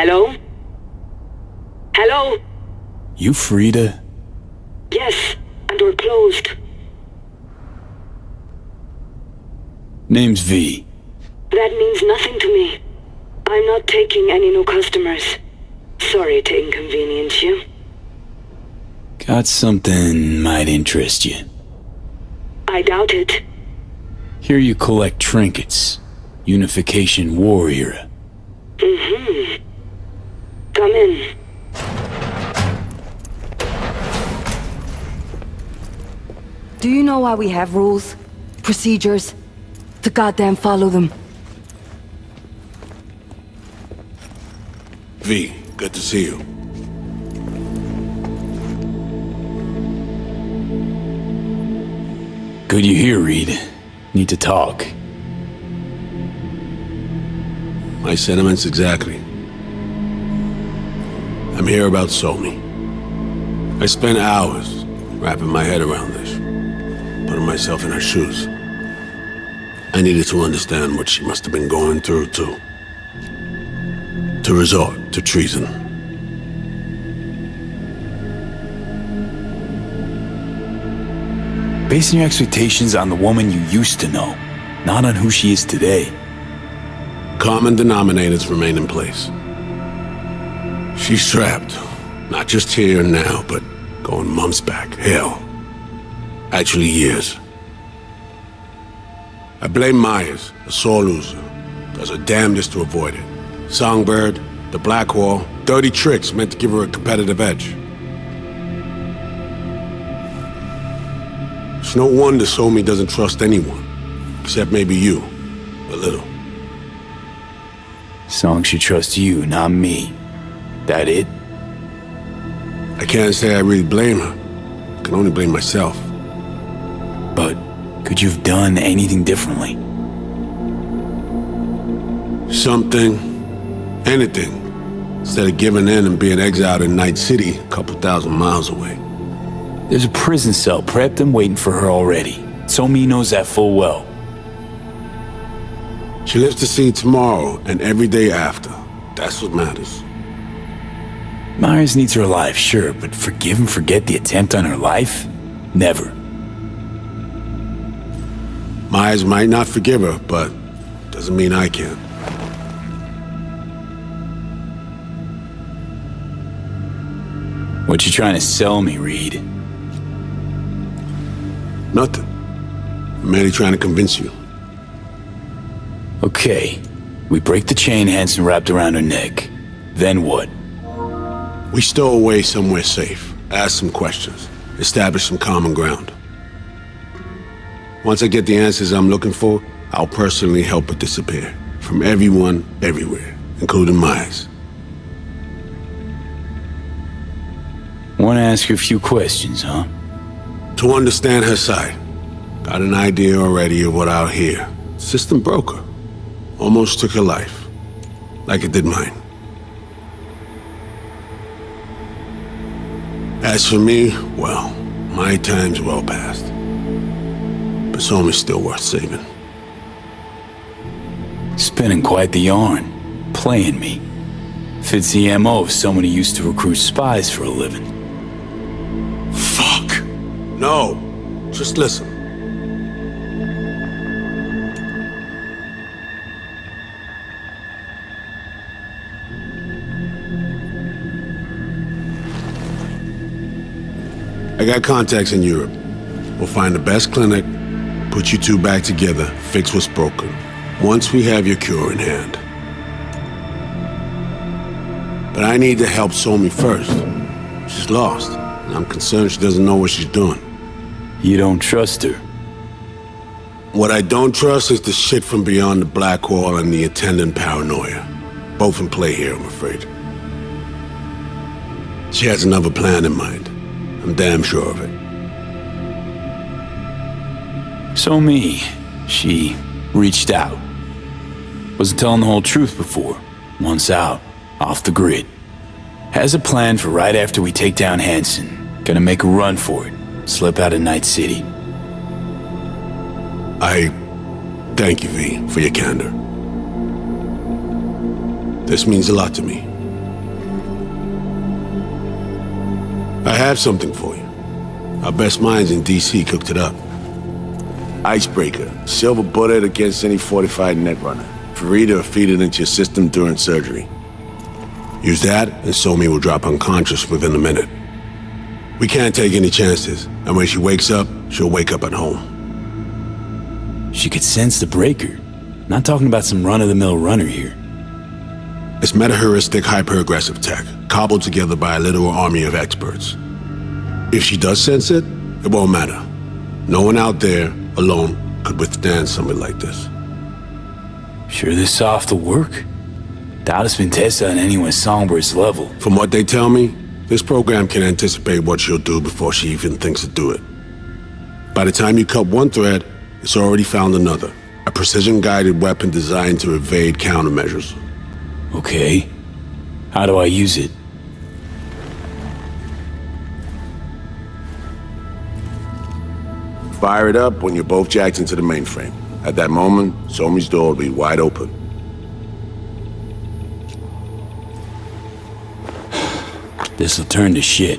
Hello? Hello? You Frida? Yes, and we're closed. Name's V. That means nothing to me. I'm not taking any new customers. Sorry to inconvenience you. Got something might interest you. I doubt it. Here you collect trinkets. Unification War era. Mm-hmm. Come in. Do you know why we have rules? Procedures? To goddamn follow them. V, good to see you. Good you're here, Reed. Need to talk. My sentiments exactly. I'm here about Somi. I spent hours wrapping my head around this, putting myself in her shoes. I needed to understand what she must have been going through, too. To resort to treason. Basing your expectations on the woman you used to know, not on who she is today. Common denominators remain in place. She's trapped, not just here and now, but going months back. Hell. Actually years. I blame Myers, a sore loser. Does her damnedest to avoid it. Songbird, the Black Wall, dirty tricks meant to give her a competitive edge. It's no wonder Somi doesn't trust anyone, except maybe you, a little. Song should trust you, not me. That it? I can't say I really blame her. I can only blame myself. But could you have done anything differently? Something. Anything. Instead of giving in and being exiled in Night City, a couple thousand miles away. There's a prison cell prepped and waiting for her already. Somi knows that full well. She lives to see tomorrow and every day after. That's what matters. Myers needs her alive, sure, but forgive and forget the attempt on her life? Never. Myers might not forgive her, but doesn't mean I can. What you trying to sell me, Reed? Nothing. I'm merely trying to convince you. Okay. We break the chain Hansen wrapped around her neck. Then what? We stow away somewhere safe, ask some questions, establish some common ground. Once I get the answers I'm looking for, I'll personally help her disappear. From everyone, everywhere, including Myers. Want to ask you a few questions, huh? To understand her side. Got an idea already of what I'll hear. System broke her. Almost took her life. Like it did mine. As for me, well, my time's well past. But Somi's still worth saving. Spinning quite the yarn. Playing me. Fits the MO of someone who used to recruit spies for a living. Fuck! No. Just listen. I got contacts in Europe. We'll find the best clinic, put you two back together, fix what's broken. Once we have your cure in hand. But I need to help Somi first. She's lost, and I'm concerned she doesn't know what she's doing. You don't trust her? What I don't trust is the shit from beyond the Black Wall and the attendant paranoia. Both in play here, I'm afraid. She has another plan in mind. I'm damn sure of it. Somi, she reached out. Wasn't telling the whole truth before. Once out, off the grid. Has a plan for right after we take down Hansen. Gonna make a run for it. Slip out of Night City. I thank you, V, for your candor. This means a lot to me. I have something for you. Our best minds in DC cooked it up. Icebreaker, silver bullet against any fortified netrunner. Farida feed it into your system during surgery. Use that, and Somi will drop unconscious within a minute. We can't take any chances, and when she wakes up, she'll wake up at home. She could sense the breaker. Not talking about some run-of-the-mill runner here. It's meta-heuristic hyper-aggressive tech, cobbled together by a literal army of experts. If she does sense it, it won't matter. No one out there, alone, could withstand something like this. Sure this soft will work? Doubt it's been tested on anyone Songbird's level. From what they tell me, this program can anticipate what she'll do before she even thinks to do it. By the time you cut one thread, it's already found another. A precision-guided weapon designed to evade countermeasures. Okay. How do I use it? Fire it up when you're both jacked into the mainframe. At that moment, Somi's door will be wide open. This'll turn to shit.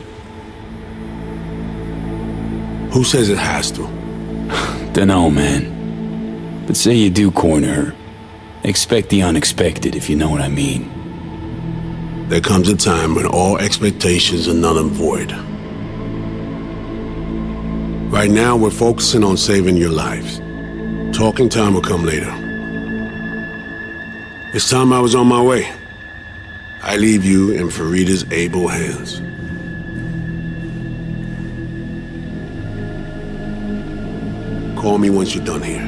Who says it has to? Dunno, man. But say you do corner her. Expect the unexpected, if you know what I mean. There comes a time when all expectations are null and void. Right now, we're focusing on saving your lives. Talking time will come later. It's time I was on my way. I leave you in Farida's able hands. Call me once you're done here.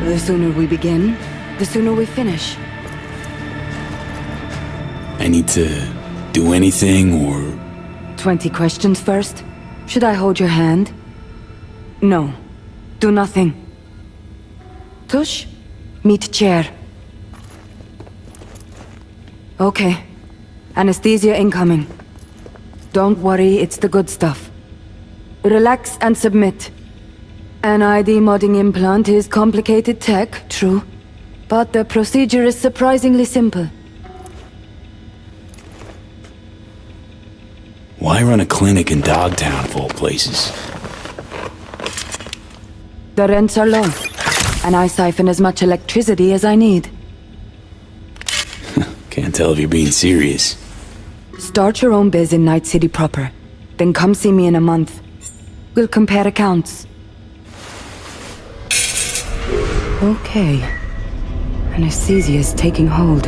The sooner we begin, the sooner we finish. I need to do anything, or... 20 questions first? Should I hold your hand? No. Do nothing. Tush, meet chair. Okay. Anesthesia incoming. Don't worry, it's the good stuff. Relax and submit. An ID modding implant is complicated tech, true. But the procedure is surprisingly simple. Why run a clinic in Dogtown, of all places? The rents are low, and I siphon as much electricity as I need. Can't tell if you're being serious. Start your own biz in Night City proper. Then come see me in a month. We'll compare accounts. Okay. Anesthesia is taking hold.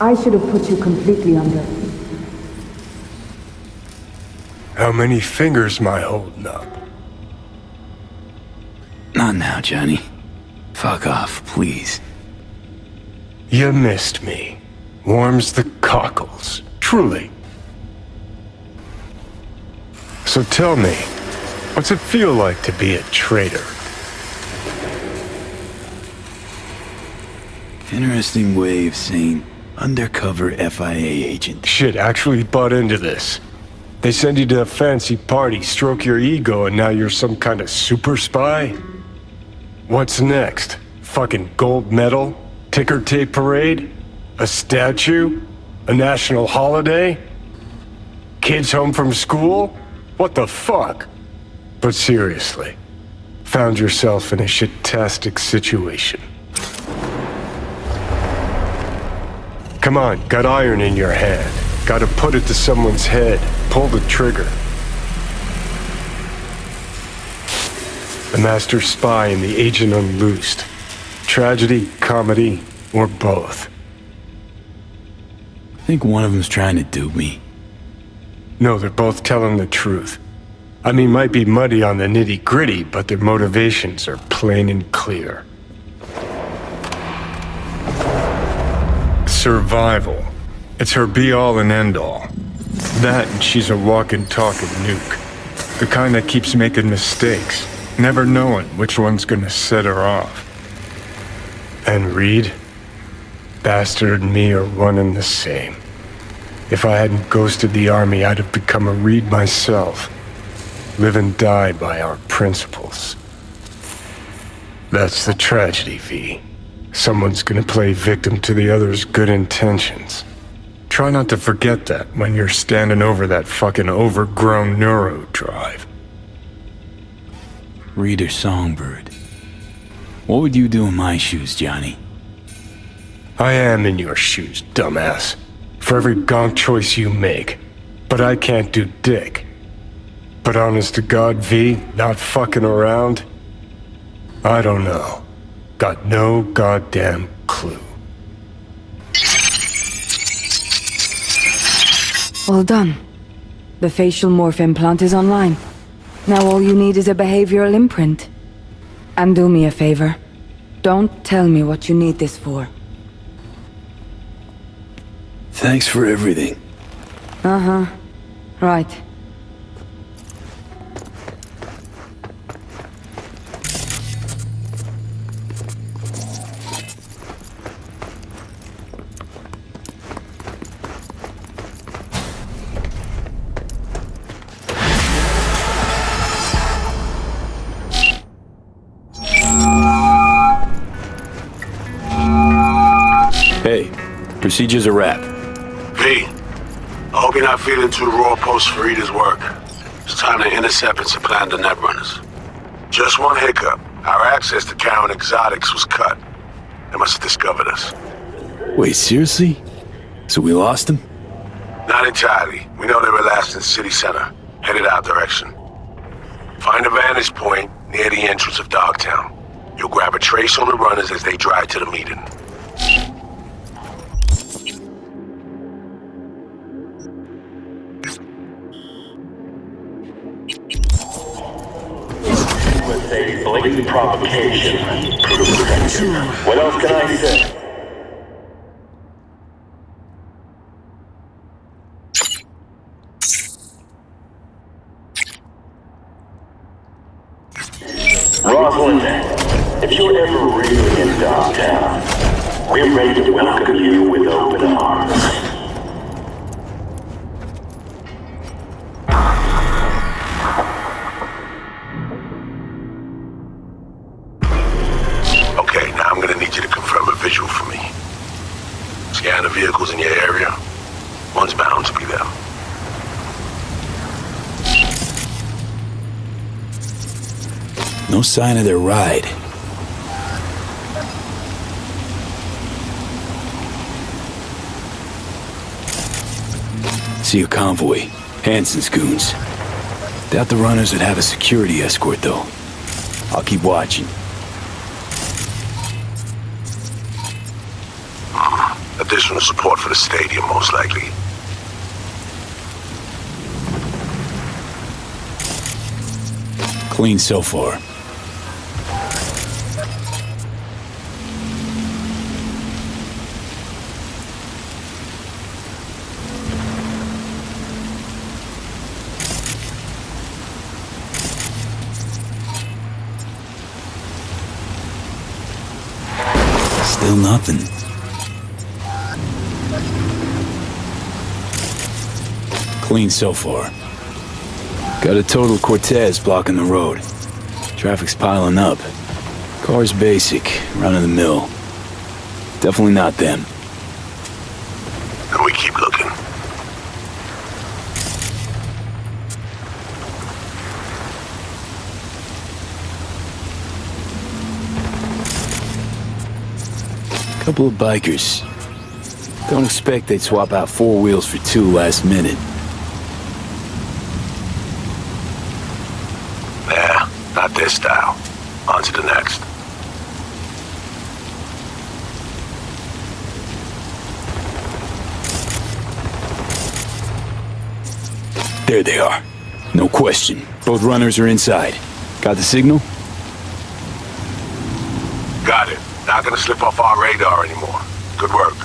I should have put you completely under. How many fingers am I holding up? Not now, Johnny. Fuck off, please. You missed me. Warms the cockles. Truly. So tell me, what's it feel like to be a traitor? Interesting way of saying undercover FIA agent. Shit, actually butt into this. They send you to a fancy party, stroke your ego, and now you're some kind of super spy? What's next? Fucking gold medal? Ticker tape parade? A statue? A national holiday? Kids home from school? What the fuck? But seriously, found yourself in a shit-tastic situation. Come on, got iron in your hand. Gotta put it to someone's head. Pull the trigger. The master spy and the agent unloosed. Tragedy, comedy, or both. I think one of them's trying to dupe me. No, they're both telling the truth. I mean, might be muddy on the nitty-gritty, but their motivations are plain and clear. Survival. It's her be-all and end-all. That and she's a walking, talking nuke. The kind that keeps making mistakes, never knowing which one's gonna set her off. And Reed? Bastard and me are one and the same. If I hadn't ghosted the army, I'd have become a Reed myself. Live and die by our principles. That's the tragedy, V. Someone's gonna play victim to the other's good intentions. Try not to forget that when you're standing over that fucking overgrown neuro drive. Reed or Songbird? What would you do in my shoes, Johnny? I am in your shoes, dumbass. For every gonk choice you make. But I can't do dick. But honest to God, V, not fucking around? I don't know. Got no goddamn clue. All done. The facial morph implant is online. Now all you need is a behavioral imprint. And do me a favor. Don't tell me what you need this for. Thanks for everything. Uh-huh. Right. Hey, procedure's a wrap. V, I hope you're not feeling too raw post Farida's work. It's time to intercept and supplant the netrunners. Just one hiccup. Our access to Karen Exotics was cut. They must have discovered us. Wait, seriously? So we lost them? Not entirely. We know they were last in city center, headed our direction. Find a vantage point near the entrance of Dogtown. You'll grab a trace on the runners as they drive to the meeting. With a blatant provocation, proof effective. What else can I say? Rosalind, if you're ever really in Dogtown, we're ready to welcome you with open arms. Okay, now I'm gonna need you to confirm a visual for me. Scan the vehicles in your area. One's bound to be there. No sign of their ride. See a convoy. Hansen's goons. Doubt the runners would have a security escort, though. I'll keep watching. Additional support for the stadium, most likely. Clean so far. Still nothing. Clean so far. Got a total Cortez blocking the road. Traffic's piling up. Car's basic, run-of-the-mill. Definitely not them. And we keep looking. Couple of bikers. Don't expect they'd swap out 4 wheels for 2 last minute. Nah, not this style. On to the next. There they are. No question. Both runners are inside. Got the signal? Got it. Not gonna slip off our radar anymore. Good work.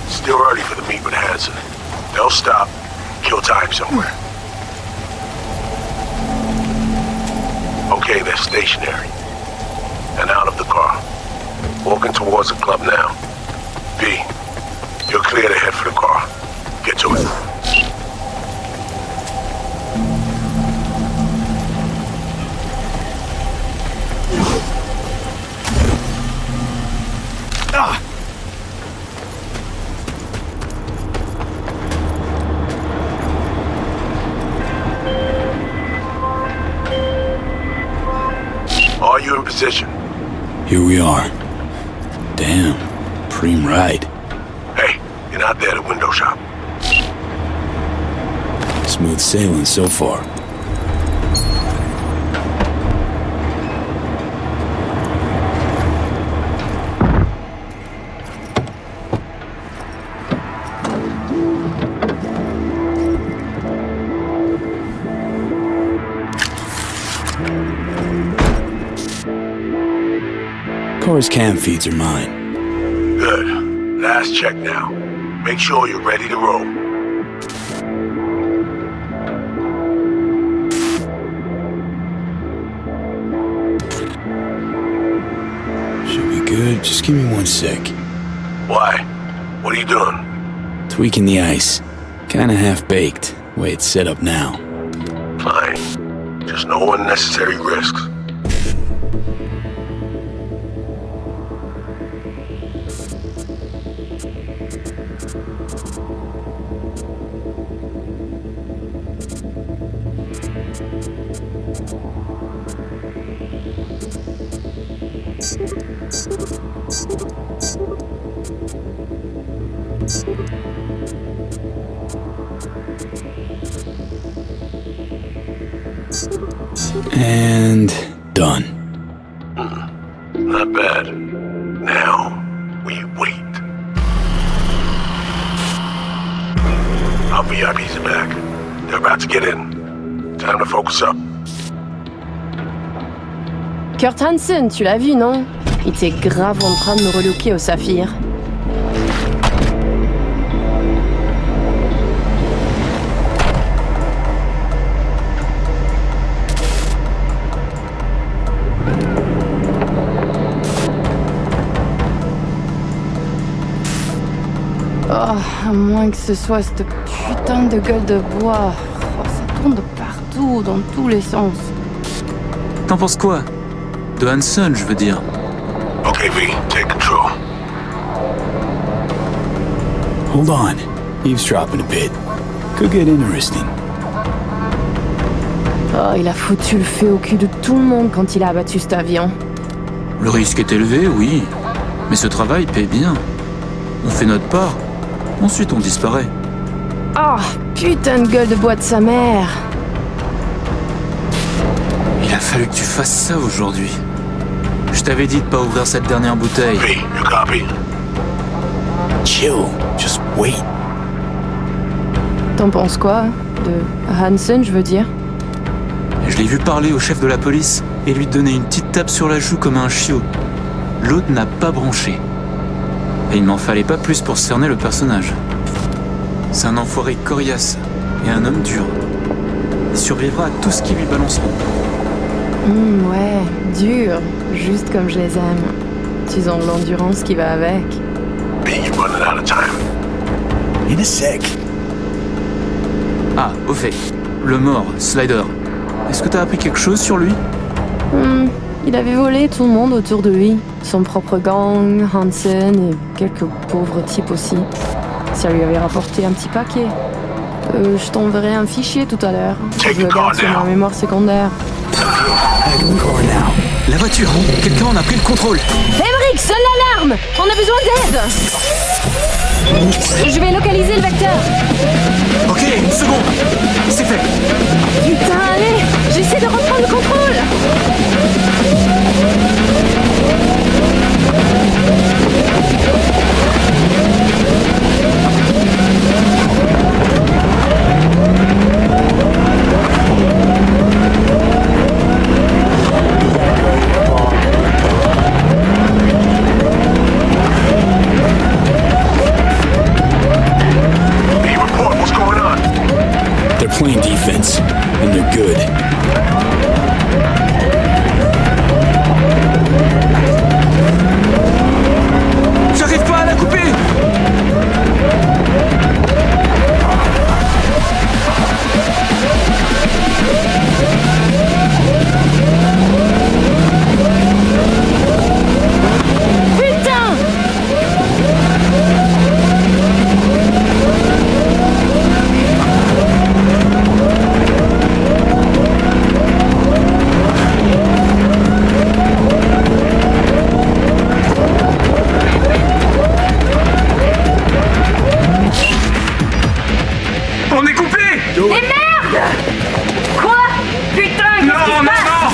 Still early for the meet with Hansen. They'll stop, kill time somewhere. Okay, they're stationary. And out of the car. Walking towards the club now. V, you're clear to head for the car. Get to it. Are you in position? Here we are. Damn. Preem ride. Hey, you're not there to window shop. Smooth sailing so far. Car's cam feeds are mine. Good. Last check now. Make sure you're ready to roll. Should be good. Just give me 1 sec. Why? What are you doing? Tweaking the ice. Kinda half-baked, way it's set up now. Fine. Just no unnecessary risks. And done. Not bad. Now, we wait. Our VIPs are back. They're about to get in. Time to focus up. Kurt Hansen, tu l'as vu, non? Il était grave en train de me relooker au saphir. Oh, à moins que ce soit cette putain de gueule de bois. Oh, ça tourne de partout, dans tous les sens. T'en penses quoi? De Hansen, je veux dire. Okay, V, take control. Hold on. Eavesdropping a bit. Could get interesting. Oh, il a foutu le feu au cul de tout le monde quand il a abattu cet avion. Le risque est élevé, oui. Mais ce travail paie bien. On fait notre part. Ensuite, on disparaît. Oh, putain de gueule de bois de sa mère. Il a fallu que tu fasses ça aujourd'hui. Je t'avais dit de pas ouvrir cette dernière bouteille. V, you copy? Chill. Just wait. T'en penses quoi? De Hansen, je veux dire? Je l'ai vu parler au chef de la police et lui donner une petite tape sur la joue comme un chiot. L'autre n'a pas branché. Et il n'en fallait pas plus pour cerner le personnage. C'est un enfoiré coriace et un homme dur. Il survivra à tout ce qui lui balanceront. Ouais, dur, juste comme je les aime. Ils ont de l'endurance qui va avec. V, you're running out of time. In a sec. Ah, au fait, le mort, Slider. Est-ce que t'as appris quelque chose sur lui? Il avait volé tout le monde autour de lui. Son propre gang, Hansen et quelques pauvres types aussi. Ça lui avait rapporté un petit paquet. Je t'enverrai un fichier tout à l'heure. Je le garde sur ma mémoire secondaire. Head car now. La voiture, quelqu'un en a pris le contrôle. Emmerich, sonne l'alarme! On a besoin d'aide! Je vais localiser le vecteur. Ok, une seconde. C'est fait. Putain, allez! J'essaie de reprendre le contrôle! They're playing defense, and they're good. J'arrive pas à la couper. Putain! On est coupé. Mais merde! Quoi? Putain, qu'est-ce qui se passe?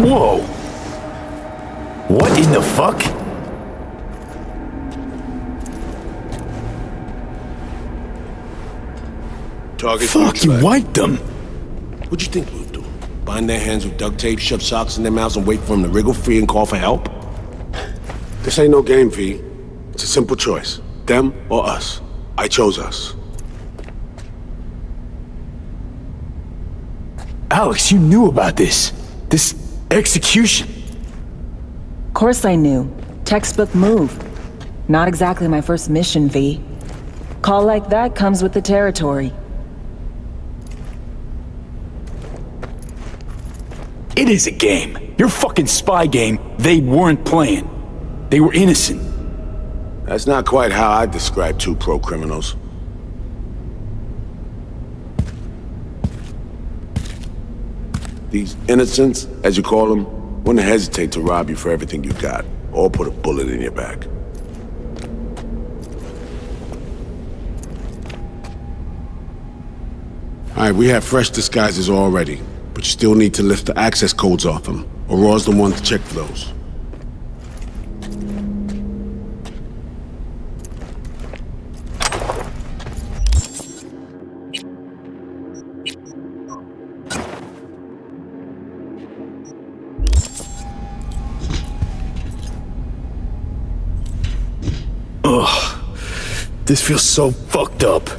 Whoa! What in the fuck? Target Fuck, you wiped them. What'd you think we would do? Bind their hands with duct tape, shove socks in their mouths, and wait for them to wriggle free and call for help? This ain't no game, V. It's a simple choice. Them or us. I chose us. Alex, you knew about this. This execution. Of course I knew. Textbook move. Not exactly my first mission, V. Call like that comes with the territory. It is a game. Your fucking spy game, they weren't playing. They were innocent. That's not quite how I describe two pro-criminals. These innocents, as you call them, wouldn't hesitate to rob you for everything you got, or put a bullet in your back. Alright, we have fresh disguises already, but you still need to lift the access codes off them. Aurora's the one to check for those. Ugh. This feels so fucked up.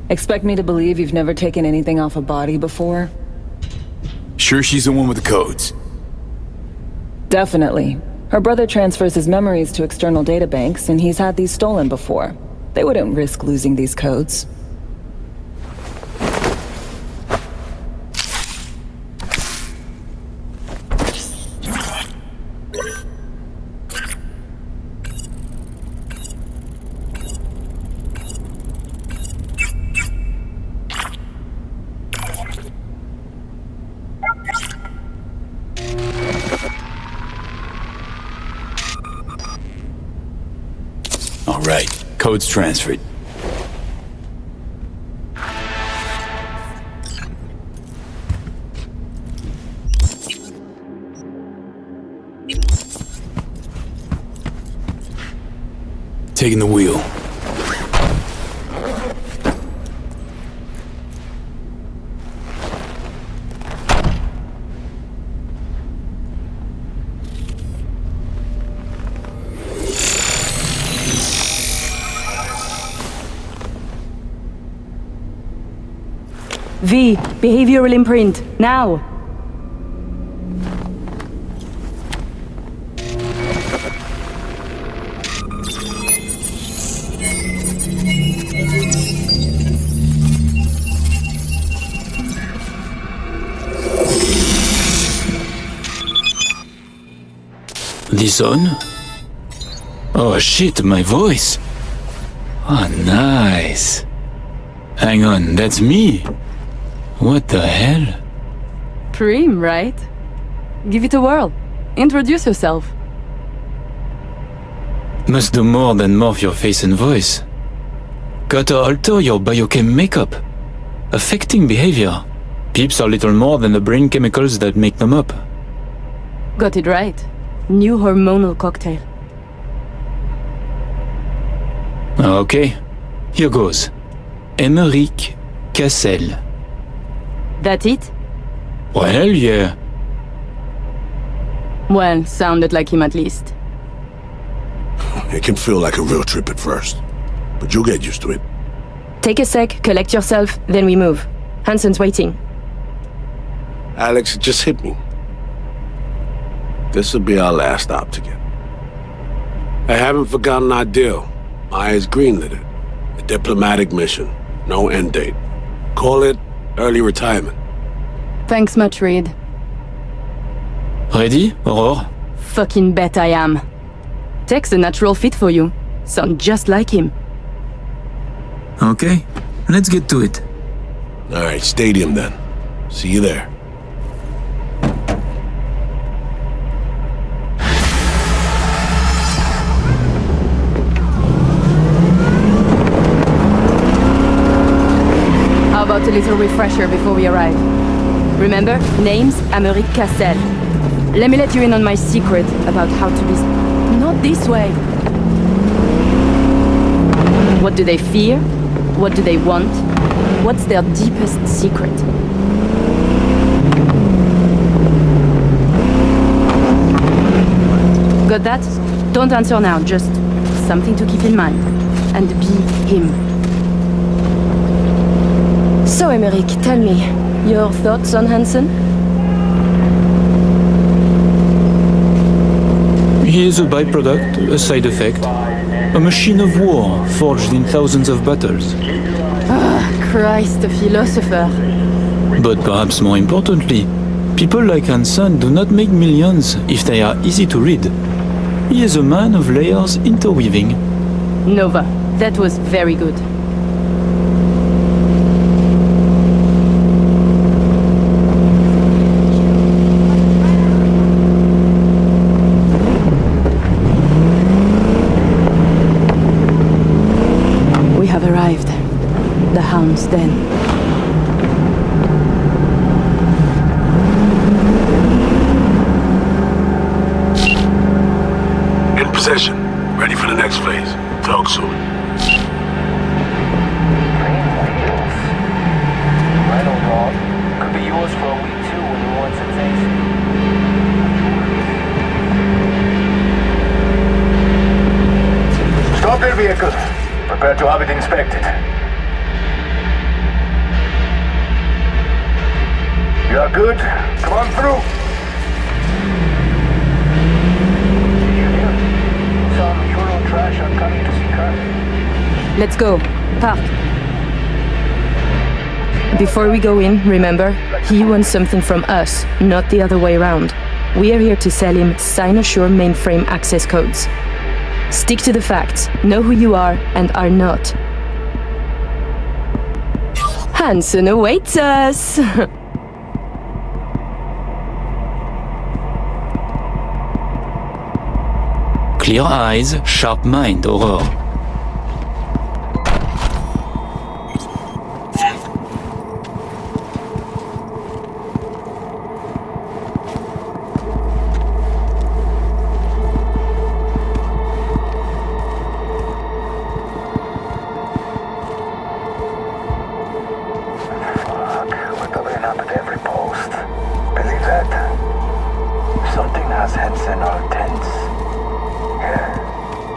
Expect me to believe you've never taken anything off a body before? Sure she's the one with the codes? Definitely. Her brother transfers his memories to external databanks, and he's had these stolen before. They wouldn't risk losing these codes. All right, code's transferred. Taking the wheel. V, behavioral imprint, now! This on? Oh shit, my voice. Oh, nice. Hang on, that's me. What the hell? Prim, right? Give it a whirl. Introduce yourself. Must do more than morph your face and voice. Gotta alter your biochem makeup. Affecting behavior. Peeps are little more than the brain chemicals that make them up. Got it right. New hormonal cocktail. Okay, here goes. Emeric Cassel. That it? Well, yeah. Well, sounded like him at least. It can feel like a real trip at first, but you'll get used to it. Take a sec, collect yourself, then we move. Hansen's waiting. Alex, it just hit me. This'll be our last stop together. I haven't forgotten our deal. Maya's greenlit it. A diplomatic mission. No end date. Call it early retirement. Thanks much, Reed. Ready, Aurore? Fucking bet I am. Tech's a natural fit for you. Sound just like him. Okay, let's get to it. Alright, stadium then. See you there. How about a little refresher before we arrive? Remember, name's Emeric Cassel. Let me let you in on my secret about how to be... Not this way. What do they fear? What do they want? What's their deepest secret? Got that? Don't answer now, just something to keep in mind. And be him. So, Emeric, tell me, your thoughts on Hansen? He is a byproduct, a side effect. A machine of war forged in thousands of battles. Ah, Christ, a philosopher. But perhaps more importantly, people like Hansen do not make millions if they are easy to read. He is a man of layers interweaving. Nova, that was very good. We have arrived. The Hound's Den. In possession. Ready for the next phase. Talk soon. Right or wrong, could be yours for a week too when you want to taste it. Stop your vehicle. Prepare to have it inspected. You are good? Come on through. Some Euro trash are coming to see traffic. Let's go. Park. Before we go in, remember, he wants something from us, not the other way around. We are here to sell him sign-assure mainframe access codes. Stick to the facts, know who you are and are not. Hansen awaits us! Clear eyes, sharp mind, Aurore. We're doubling up at every post. Believe that? Something has Hansen all tense. Yeah,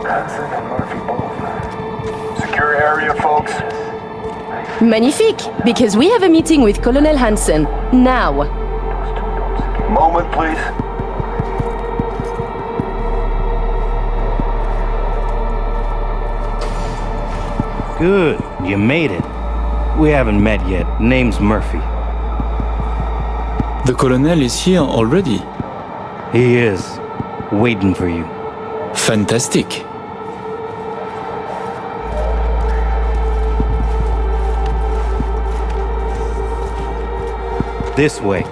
Hansen and Murphy both. Secure area, folks. Magnifique! Because we have a meeting with Colonel Hansen. Now! Moment, please. Good, you made it. We haven't met yet. Name's Murphy. The colonel is here already. He is. Waiting for you. Fantastic. This way.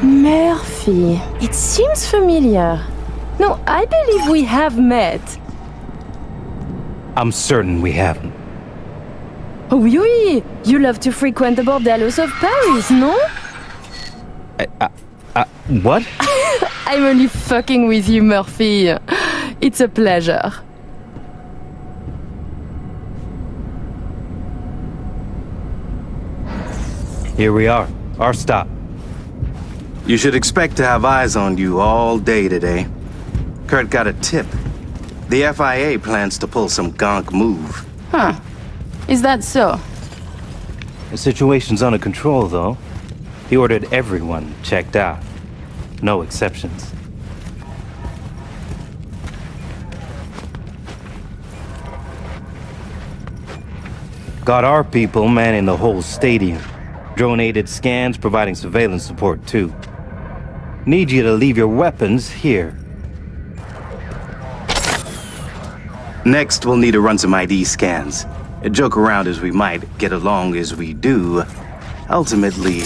Murphy, it seems familiar. No, I believe we have met. I'm certain we haven't. Oh oui, you love to frequent the bordellos of Paris, no? What? I'm only fucking with you, Murphy. It's a pleasure. Here we are, our stop. You should expect to have eyes on you all day today. Kurt got a tip. The FIA plans to pull some gonk move. Huh. Is that so? The situation's under control, though. He ordered everyone checked out. No exceptions. Got our people manning the whole stadium. Drone-aided scans providing surveillance support, too. Need you to leave your weapons here. Next, we'll need to run some ID scans. Joke around as we might, get along as we do. Ultimately,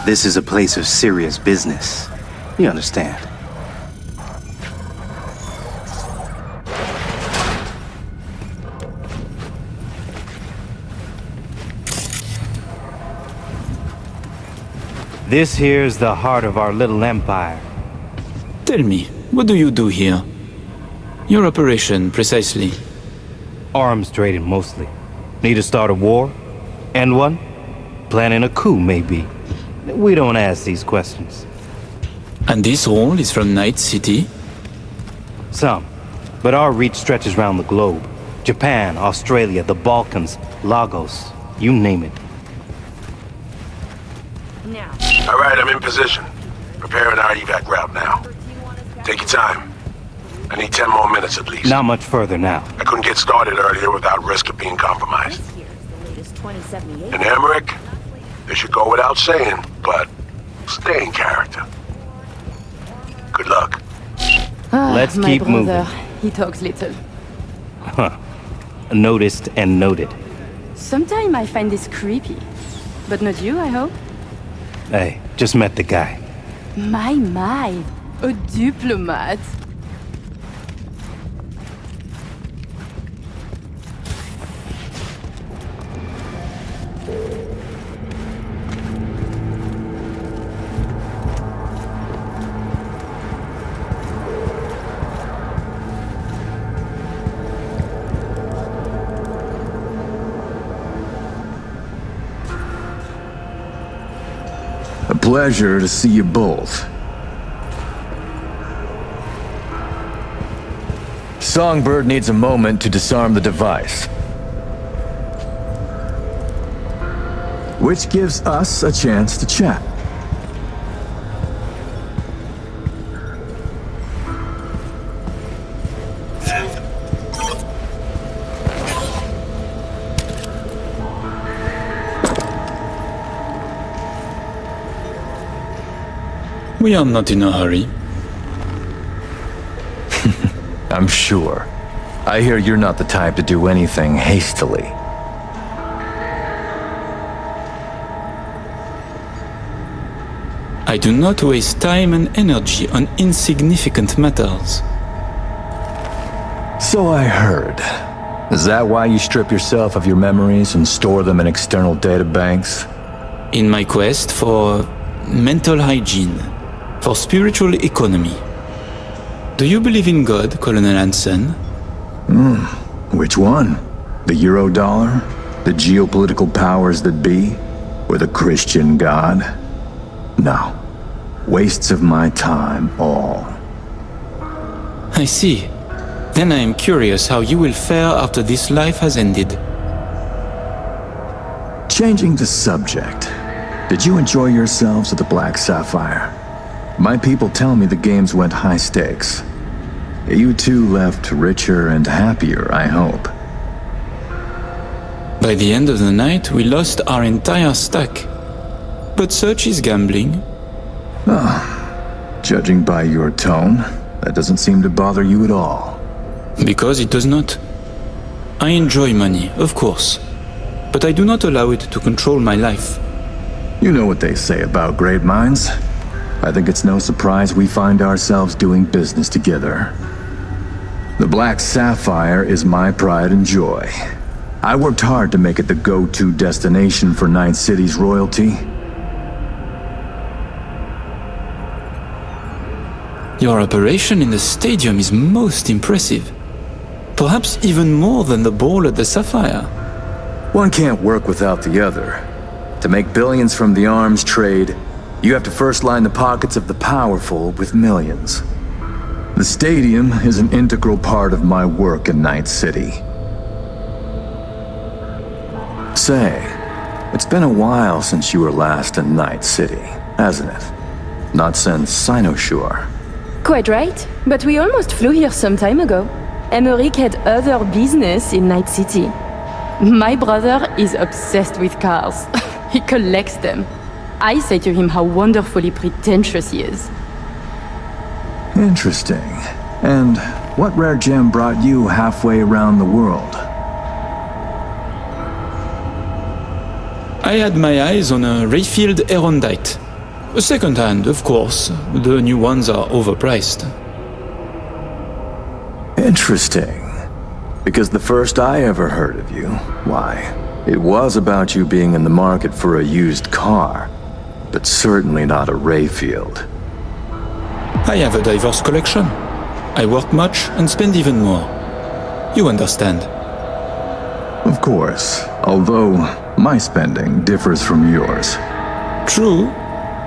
this is a place of serious business. You understand? This here's the heart of our little empire. Tell me, what do you do here? Your operation, precisely. Arms trading, mostly. Need to start a war? End one? Planning a coup, maybe. We don't ask these questions. And this role is from Night City? Some. But our reach stretches around the globe. Japan, Australia, the Balkans, Lagos, you name it. All right, I'm in position. Preparing our evac route now. Take your time. I need 10 more minutes at least. Not much further now. I couldn't get started earlier without risk of being compromised. And Emmerich, this should go without saying, but stay in character. Good luck. Let's my keep brother. moving. He talks little. Huh. Noticed and noted. Sometimes I find this creepy. But not you, I hope? Hey, just met the guy. My. A diplomat. A pleasure to see you both. Songbird needs a moment to disarm the device. Which gives us a chance to chat. We are not in a hurry. I'm sure. I hear you're not the type to do anything hastily. I do not waste time and energy on insignificant matters. So I heard. Is that why you strip yourself of your memories and store them in external databanks? In my quest for mental hygiene, for spiritual economy. Do you believe in God, Colonel Hansen? Which one? The Eurodollar? The geopolitical powers that be? Or the Christian God? No. Wastes of my time, all. I see. Then I am curious how you will fare after this life has ended. Changing the subject. Did you enjoy yourselves at the Black Sapphire? My people tell me the games went high stakes. You two left richer and happier, I hope. By the end of the night, we lost our entire stack. But such is gambling. Judging by your tone, that doesn't seem to bother you at all. Because it does not. I enjoy money, of course. But I do not allow it to control my life. You know what they say about great minds. I think it's no surprise we find ourselves doing business together. The Black Sapphire is my pride and joy. I worked hard to make it the go-to destination for Night City's royalty. Your operation in the stadium is most impressive. Perhaps even more than the ball at the Sapphire. One can't work without the other. To make billions from the arms trade, you have to first line the pockets of the powerful with millions. The stadium is an integral part of my work in Night City. Say, it's been a while since you were last in Night City, hasn't it? Not since Cynosure. Quite right, but we almost flew here some time ago. Emmerich had other business in Night City. My brother is obsessed with cars. He collects them. I say to him how wonderfully pretentious he is. Interesting. And what rare gem brought you halfway around the world? I had my eyes on a refilled Erondite. A second hand, of course. The new ones are overpriced. Interesting. Because the first I ever heard of you, why, it was about you being in the market for a used car, but certainly not a Rayfield. I have a diverse collection. I work much and spend even more. You understand. Of course, although my spending differs from yours. True.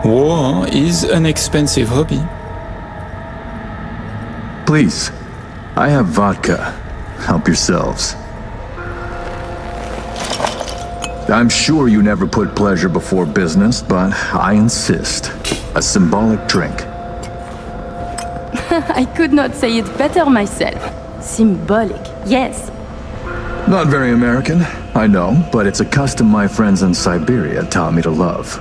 War is an expensive hobby. Please, I have vodka. Help yourselves. I'm sure you never put pleasure before business, but I insist. A symbolic drink. I could not say it better myself. Symbolic, yes. Not very American, I know, but it's a custom my friends in Siberia taught me to love.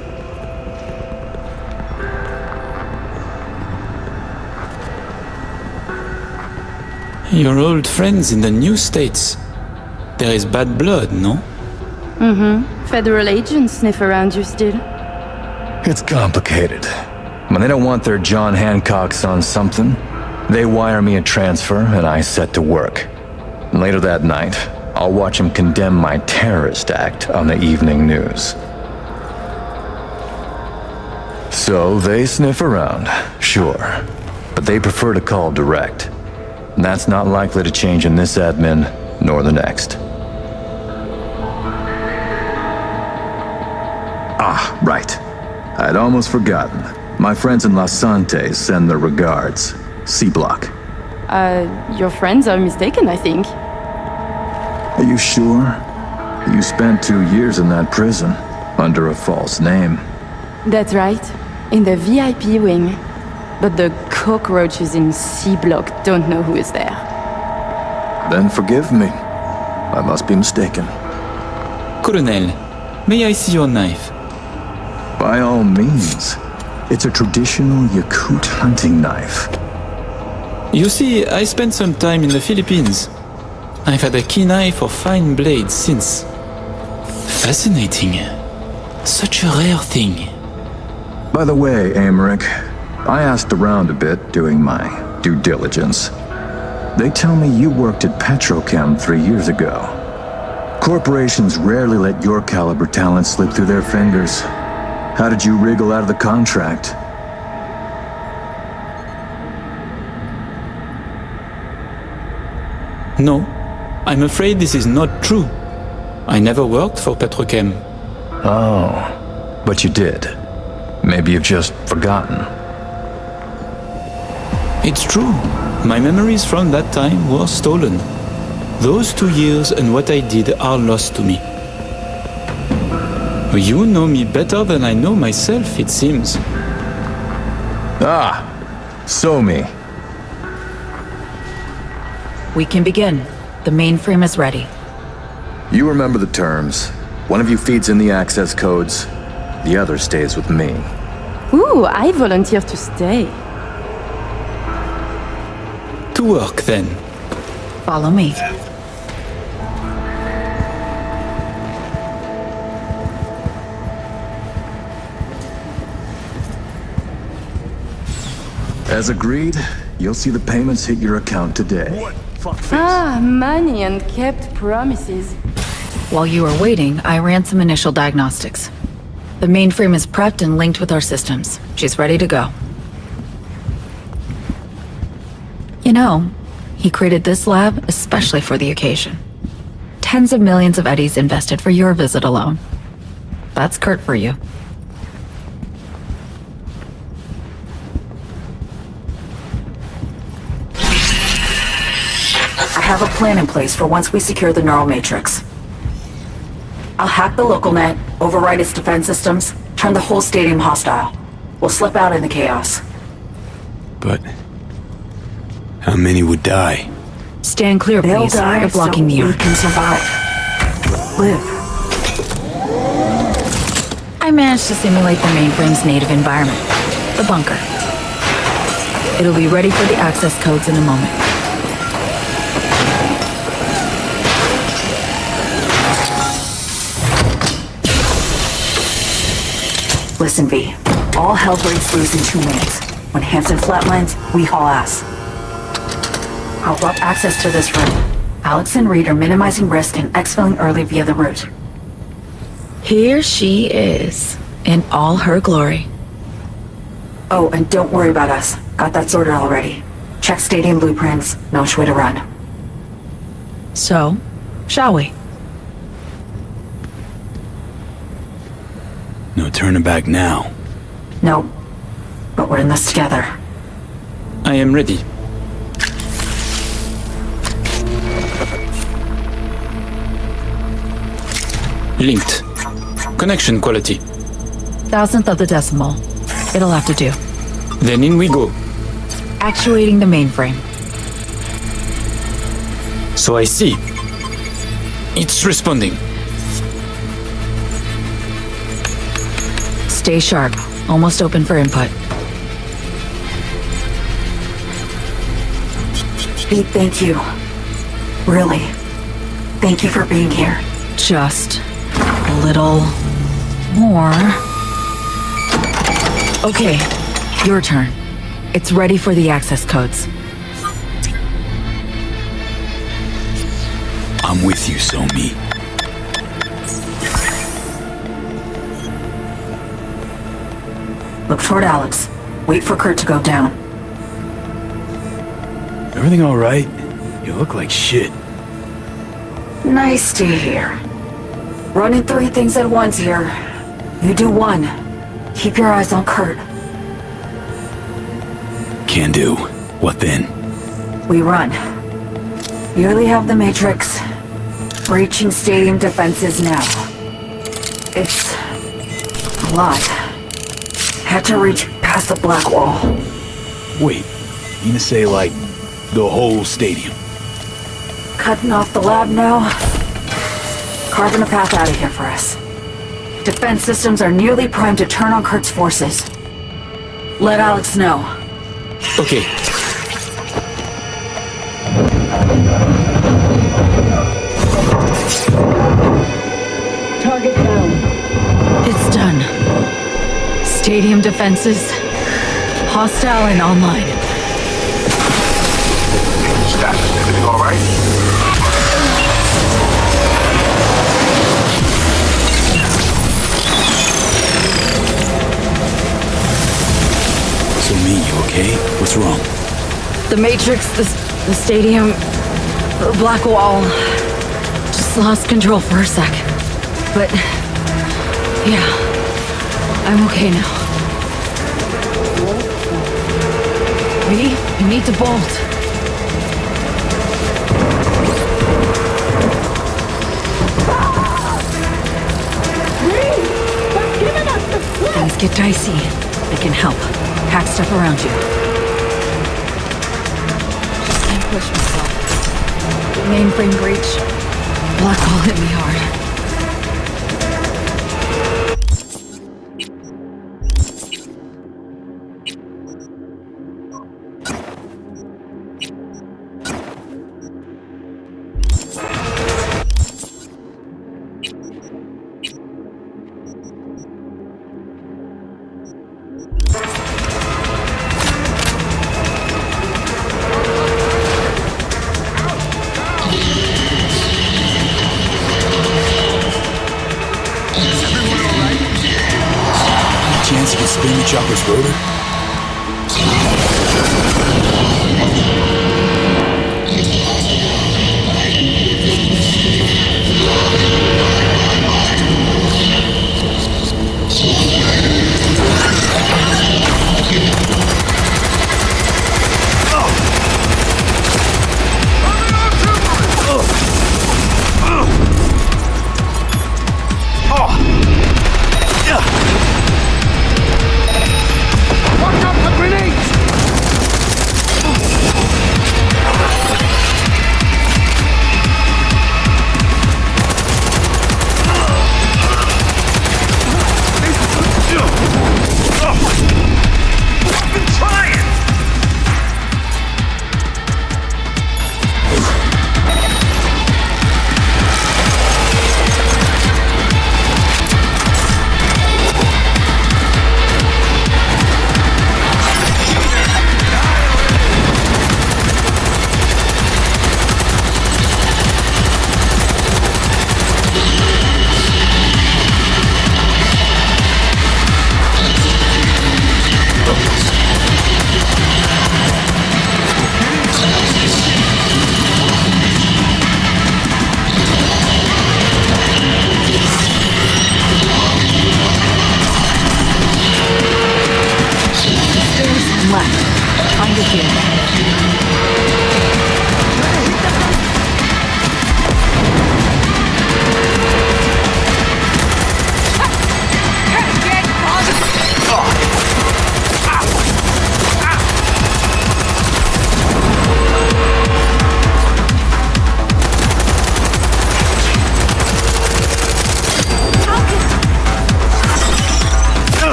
Your old friends in the new states. There is bad blood, no? Federal agents sniff around you still. It's complicated. When they don't want their John Hancocks on something, they wire me a transfer and I set to work. And later that night, I'll watch them condemn my terrorist act on the evening news. So they sniff around, sure. But they prefer to call direct. And that's not likely to change in this admin, nor the next. Ah, right. I'd almost forgotten. My friends in Los Santos send their regards. C-Block. Your friends are mistaken, I think. Are you sure? You spent 2 years in that prison, under a false name. That's right. In the VIP wing. But the cockroaches in C-Block don't know who is there. Then forgive me. I must be mistaken. Colonel, may I see your knife? By all means. It's a traditional Yakut hunting knife. You see, I spent some time in the Philippines. I've had a keen eye for fine blades since. Fascinating. Such a rare thing. By the way, Emmerich, I asked around a bit doing my due diligence. They tell me you worked at Petrochem 3 years ago. Corporations rarely let your caliber talent slip through their fingers. How did you wriggle out of the contract? No, I'm afraid this is not true. I never worked for Petrochem. Oh, but you did. Maybe you've just forgotten. It's true. My memories from that time were stolen. Those 2 years and what I did are lost to me. You know me better than I know myself, it seems. Ah, so me. We can begin. The mainframe is ready. You remember the terms. One of you feeds in the access codes, the other stays with me. Ooh, I volunteer to stay. To work, then. Follow me. As agreed, you'll see the payments hit your account today. Ah, money and kept promises. While you were waiting, I ran some initial diagnostics. The mainframe is prepped and linked with our systems. She's ready to go. You know, he created this lab especially for the occasion. Tens of millions of eddies invested for your visit alone. That's Kurt for you. I have a plan in place for once we secure the neural matrix. I'll hack the local net, override its defense systems, turn the whole stadium hostile. We'll slip out in the chaos. But how many would die? Stand clear, please. You're blocking the We arc. can survive. Live. I managed to simulate the mainframe's native environment, the bunker. It'll be ready for the access codes in a moment. Listen, V. All hell breaks loose in 2 minutes. When Hansen flatlines, we haul ass. I'll block access to this room. Alex and Reed are minimizing risk and exfilling early via the route. Here she is, in all her glory. Oh, and don't worry about us. Got that sorted already. Check stadium blueprints, no which way to run. So, shall we? No turning back now. Nope. But we're in this together. I am ready. Linked. Connection quality. 1,000th of the decimal. It'll have to do. Then in we go. Actuating the mainframe. So I see. It's responding. Stay sharp. Almost open for input. Pete, thank you. Really. Thank you for being here. Just a little more. Okay, your turn. It's ready for the access codes. I'm with you, Somi. Look toward Alex. Wait for Kurt to go down. Everything all right? You look like shit. Nice to hear. Running 3 things at once here. You do 1. Keep your eyes on Kurt. Can do. What then? We run. Nearly have the Matrix. Breaching stadium defenses now. It's a lot. Had to reach past the black wall. Wait, you gonna say like the whole stadium? Cutting off the lab now. Carving a path out of here for us. Defense systems are nearly primed to turn on Kurt's forces. Let Alex know. Okay. Target down. It's done. Stadium defenses. Hostile and online. Status, everything all right? So me, you okay? What's wrong? The Matrix, the stadium, the black wall. Just lost control for a sec. But, yeah, I'm okay now. V, you need to bolt. Things get dicey. I can help. Hack stuff around you. Just can't push myself. Mainframe breach. Black hole hit me hard. Chance you can spin the chopper's rotor?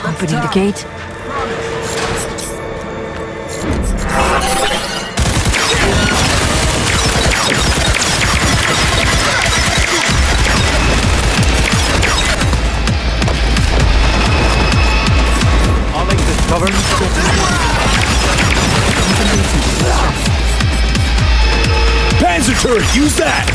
Opening the gate. I'll make this cover. Panzer turret, use that!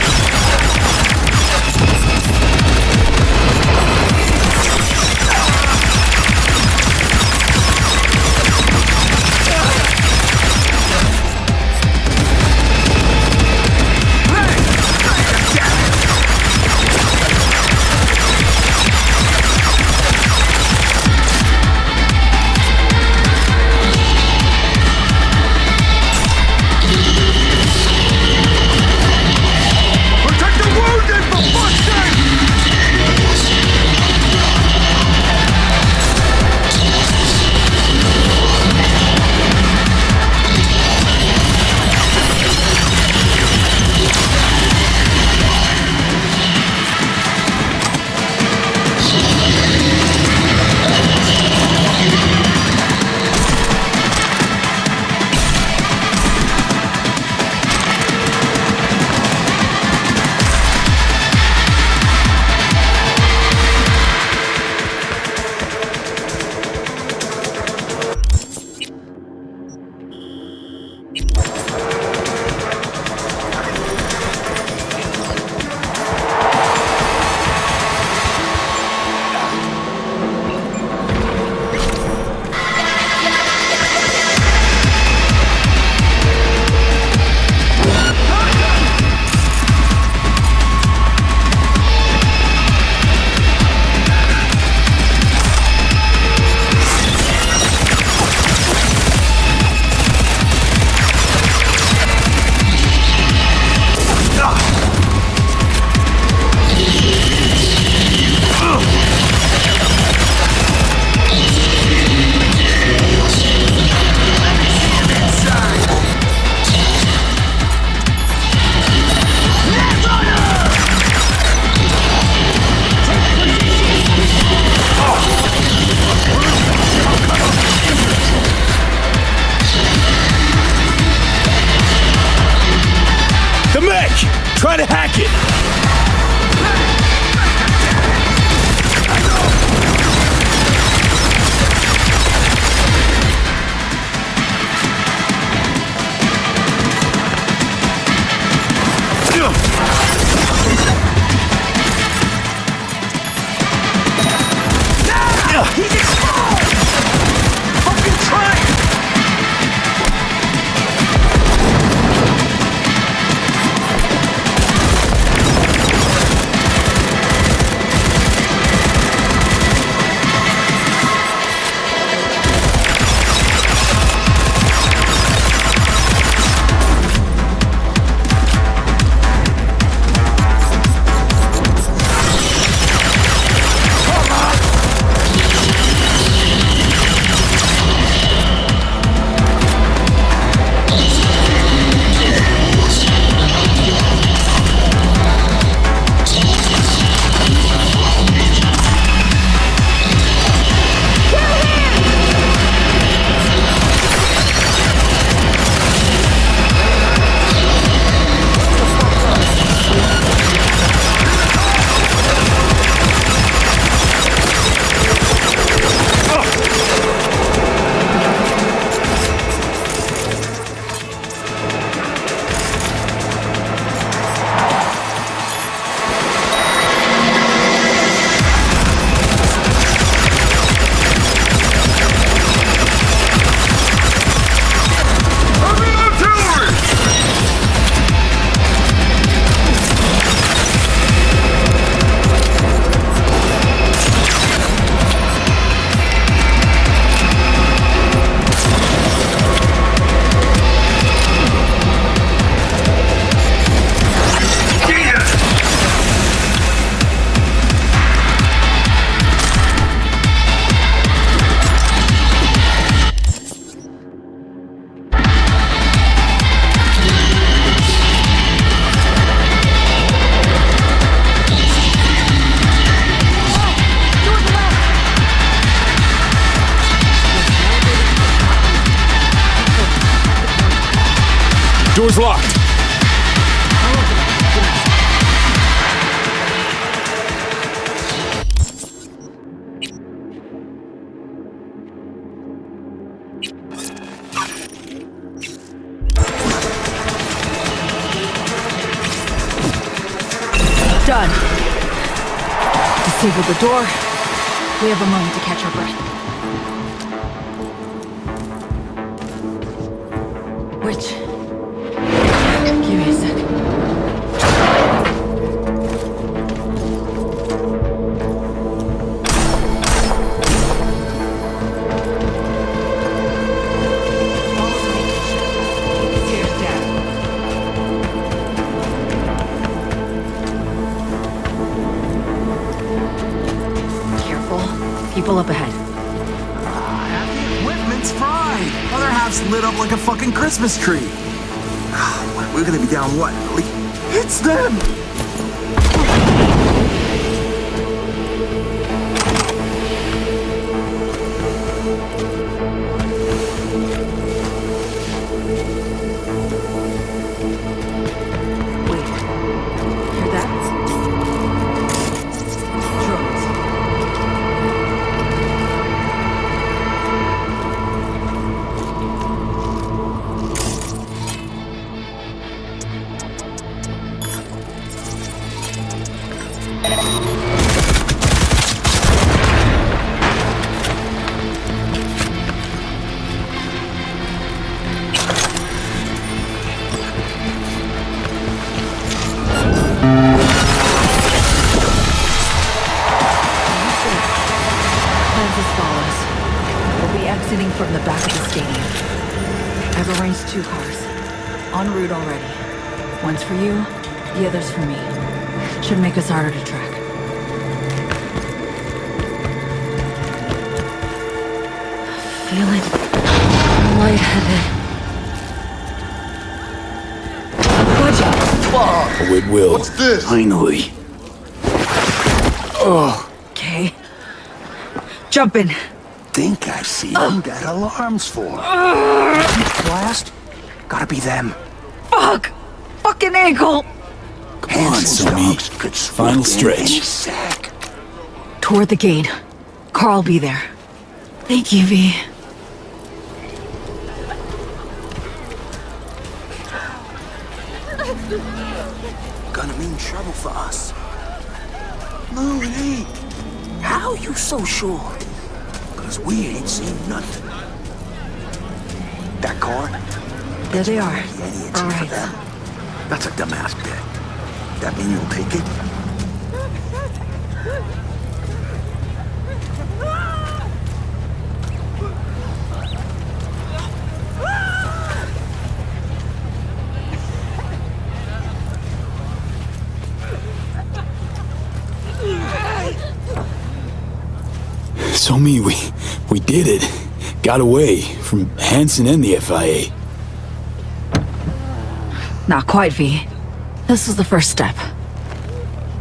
Protect the wounded, for fuck's sake! Try to hack it! He's exposed! Fucking try it! Door's locked. Done. Disable the door. We have a moment to catch our breath. Which? Give me a sec. People up ahead. Half the equipment's fried. Other half's lit up like a fucking Christmas tree. We're gonna be down what? It's them! From the back of the stadium. I've arranged 2 cars. En route already. One's for you, the other's for me. Should make us harder to track. Feeling lightheaded. Oh, it will. What's this? Finally. Oh. Okay. Jump in. Think I see them got alarms for. Blast? Gotta be them. Fuck! Fucking ankle! Somi. Final stretch. Toward the gate. Carl be there. Thank you, V. Gonna mean trouble for us. No, it ain't. How you so sure? Cause we ain't seen nothing. That car? There they are. All right. That's a dumbass bet. That mean you'll take it? Somi, we did it. Got away from Hansen and the FIA. Not quite, V. This was the first step.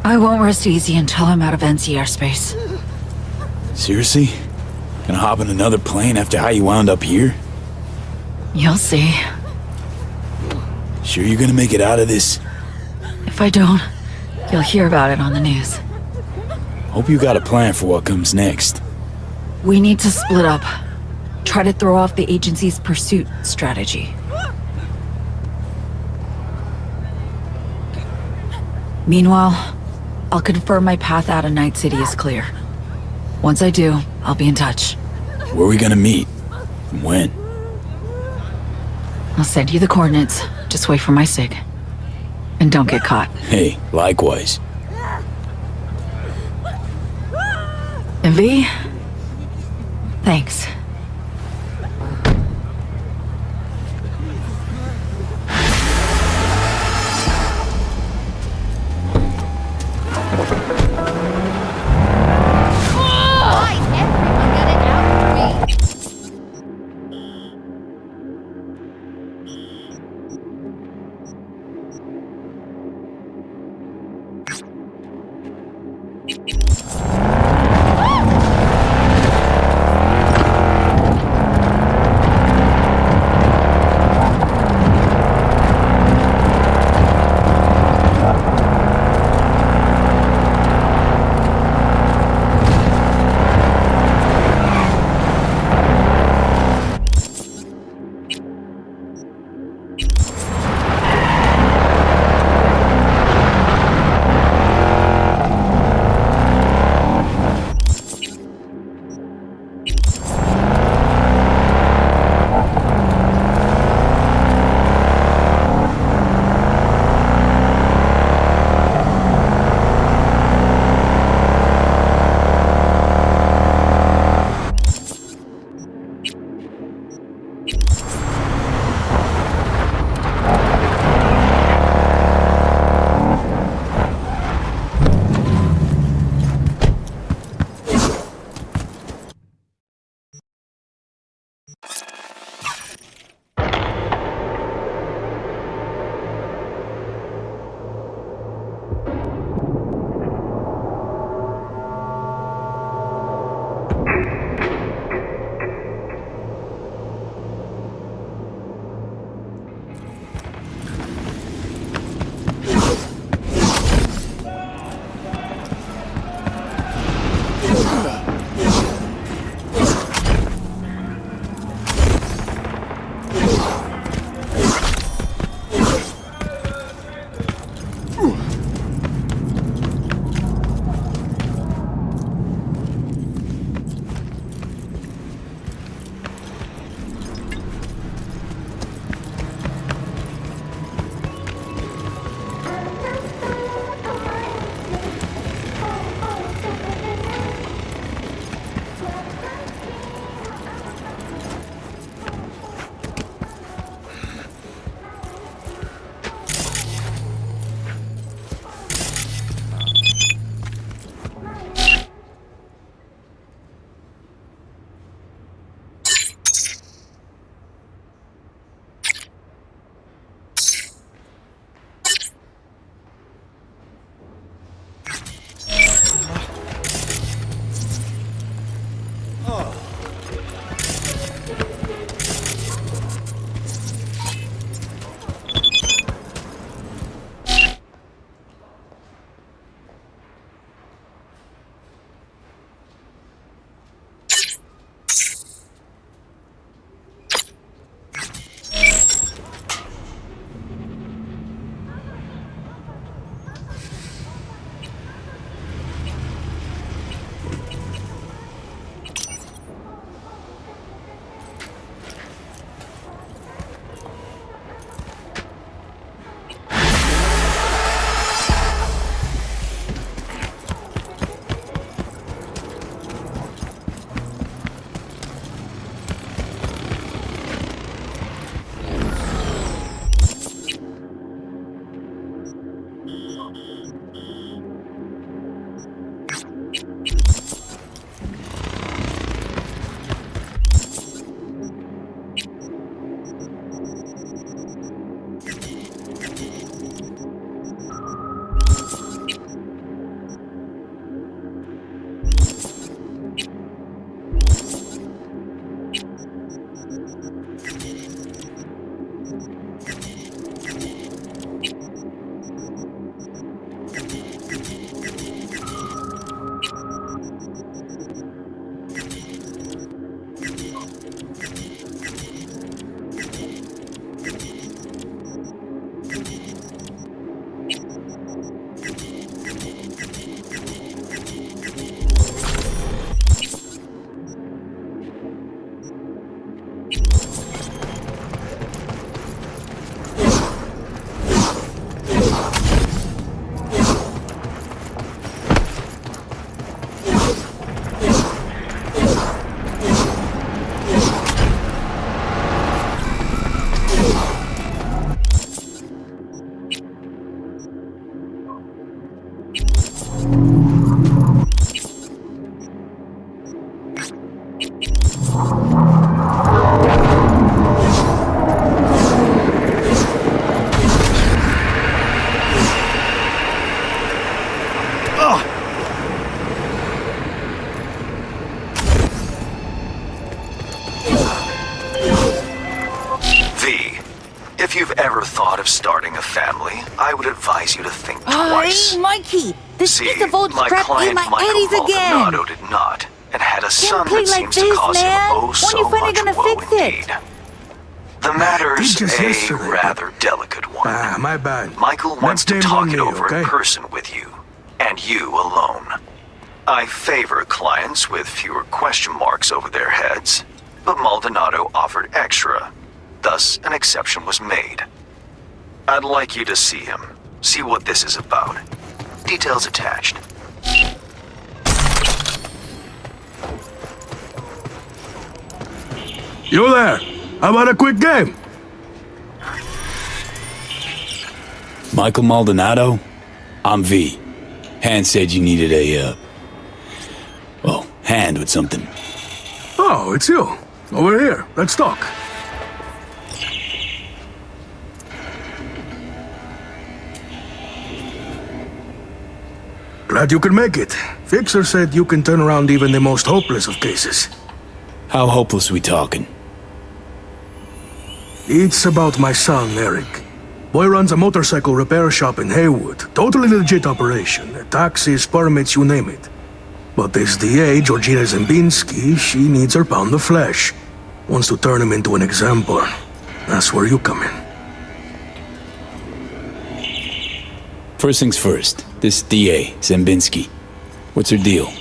I won't rest easy until I'm out of NC airspace. Seriously? Gonna hop in another plane after how you wound up here? You'll see. Sure you're gonna make it out of this? If I don't, you'll hear about it on the news. Hope you got a plan for what comes next. We need to split up. Try to throw off the agency's pursuit strategy. Meanwhile, I'll confirm my path out of Night City is clear. Once I do, I'll be in touch. Where are we gonna meet? And when? I'll send you the coordinates. Just wait for my sig. And don't get caught. Hey, likewise. And V, thanks. If you've ever thought of starting a family, I would advise you to think twice. Hey, Mikey! This piece of old my crap client ate my Michael eddies again! Maldonado did not, and had a son play that like seems to this, cause man. him oh When so you finally much gonna woe fix it? indeed. The matter's just a yesterday. rather delicate one. Ah, my bad. Michael wants Next to game talk on it me, over okay? in person with you, and you alone. I favor clients with fewer question marks over their heads, but Maldonado offered extra. Thus, an exception was made. I'd like you to see him. See what this is about. Details attached. You there? How about a quick game? Michael Maldonado? I'm V. Hand said you needed a, hand with something. Oh, it's you. Over here. Let's talk. Glad you could make it. Fixer said you can turn around even the most hopeless of cases. How hopeless we talking? It's about my son, Eric. Boy runs a motorcycle repair shop in Haywood. Totally legit operation. Taxis, permits, you name it. But this DA, Georgina Zembinski, she needs her pound of flesh. Wants to turn him into an example. That's where you come in. First things first, this DA, Zembinski. What's her deal?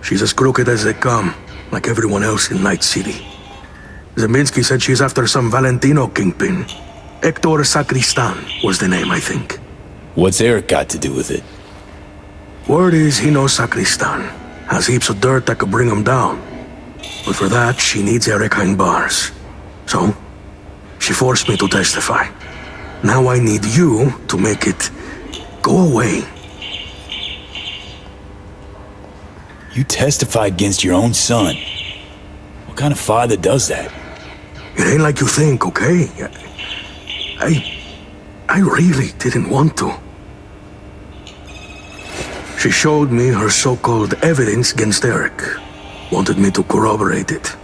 She's as crooked as they come, like everyone else in Night City. Zembinski said she's after some Valentino kingpin. Hector Sacristan was the name, I think. What's Eric got to do with it? Word is he knows Sacristan. Has heaps of dirt that could bring him down. But for that, she needs Eric behind bars. So, she forced me to testify. Now I need you to make it go away. You testify against your own son. What kind of father does that? It ain't like you think, okay? I really didn't want to. She showed me her so-called evidence against Eric. Wanted me to corroborate it.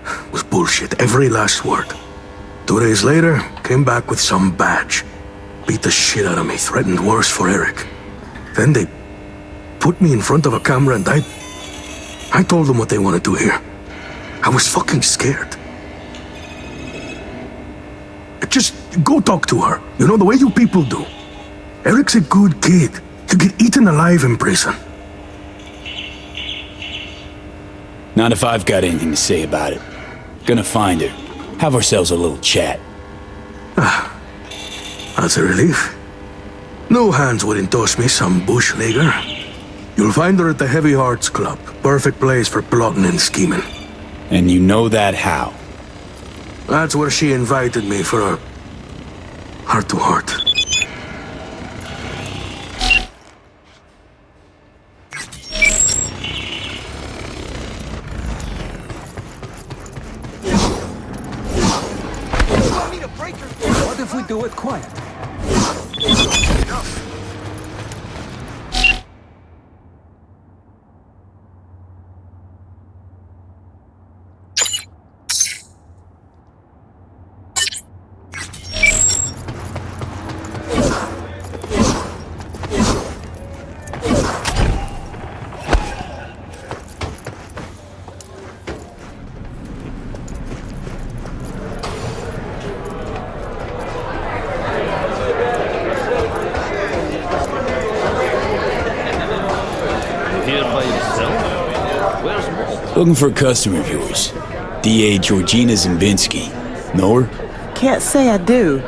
It was bullshit, every last word. 2 days later, came back with some badge. Beat the shit out of me, threatened worse for Eric. Then they put me in front of a camera and I told them what they wanted to hear. I was fucking scared. Just go talk to her. You know, the way you people do. Eric's a good kid. He'll get eaten alive in prison. Not if I've got anything to say about it. Gonna find her. Have ourselves a little chat. That's a relief. No hands wouldn't toss me some bush leaguer. You'll find her at the Heavy Hearts Club. Perfect place for plotting and scheming. And you know that how? That's where she invited me for a heart-to-heart. Blow it quiet. Looking for a customer of yours. D.A. Georgina Zimbinski. Know her? Can't say I do,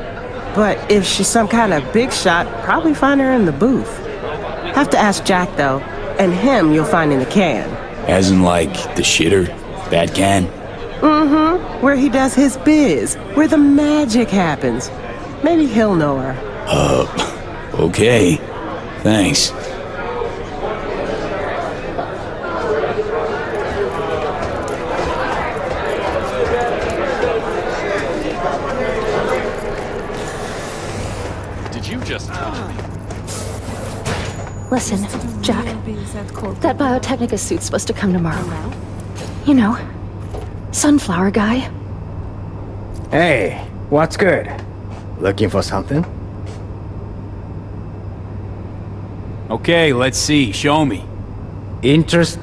but if she's some kind of big shot, probably find her in the booth. Have to ask Jack, though, and him you'll find in the can. As in, like, the shitter? That can? Mm-hmm. Where he does his biz. Where the magic happens. Maybe he'll know her. Okay. Thanks. Did you just touch me? Listen, Jack. That Biotechnica suit's supposed to come tomorrow. You know, sunflower guy. Hey, what's good? Looking for something? Okay, let's see. Show me. Interest?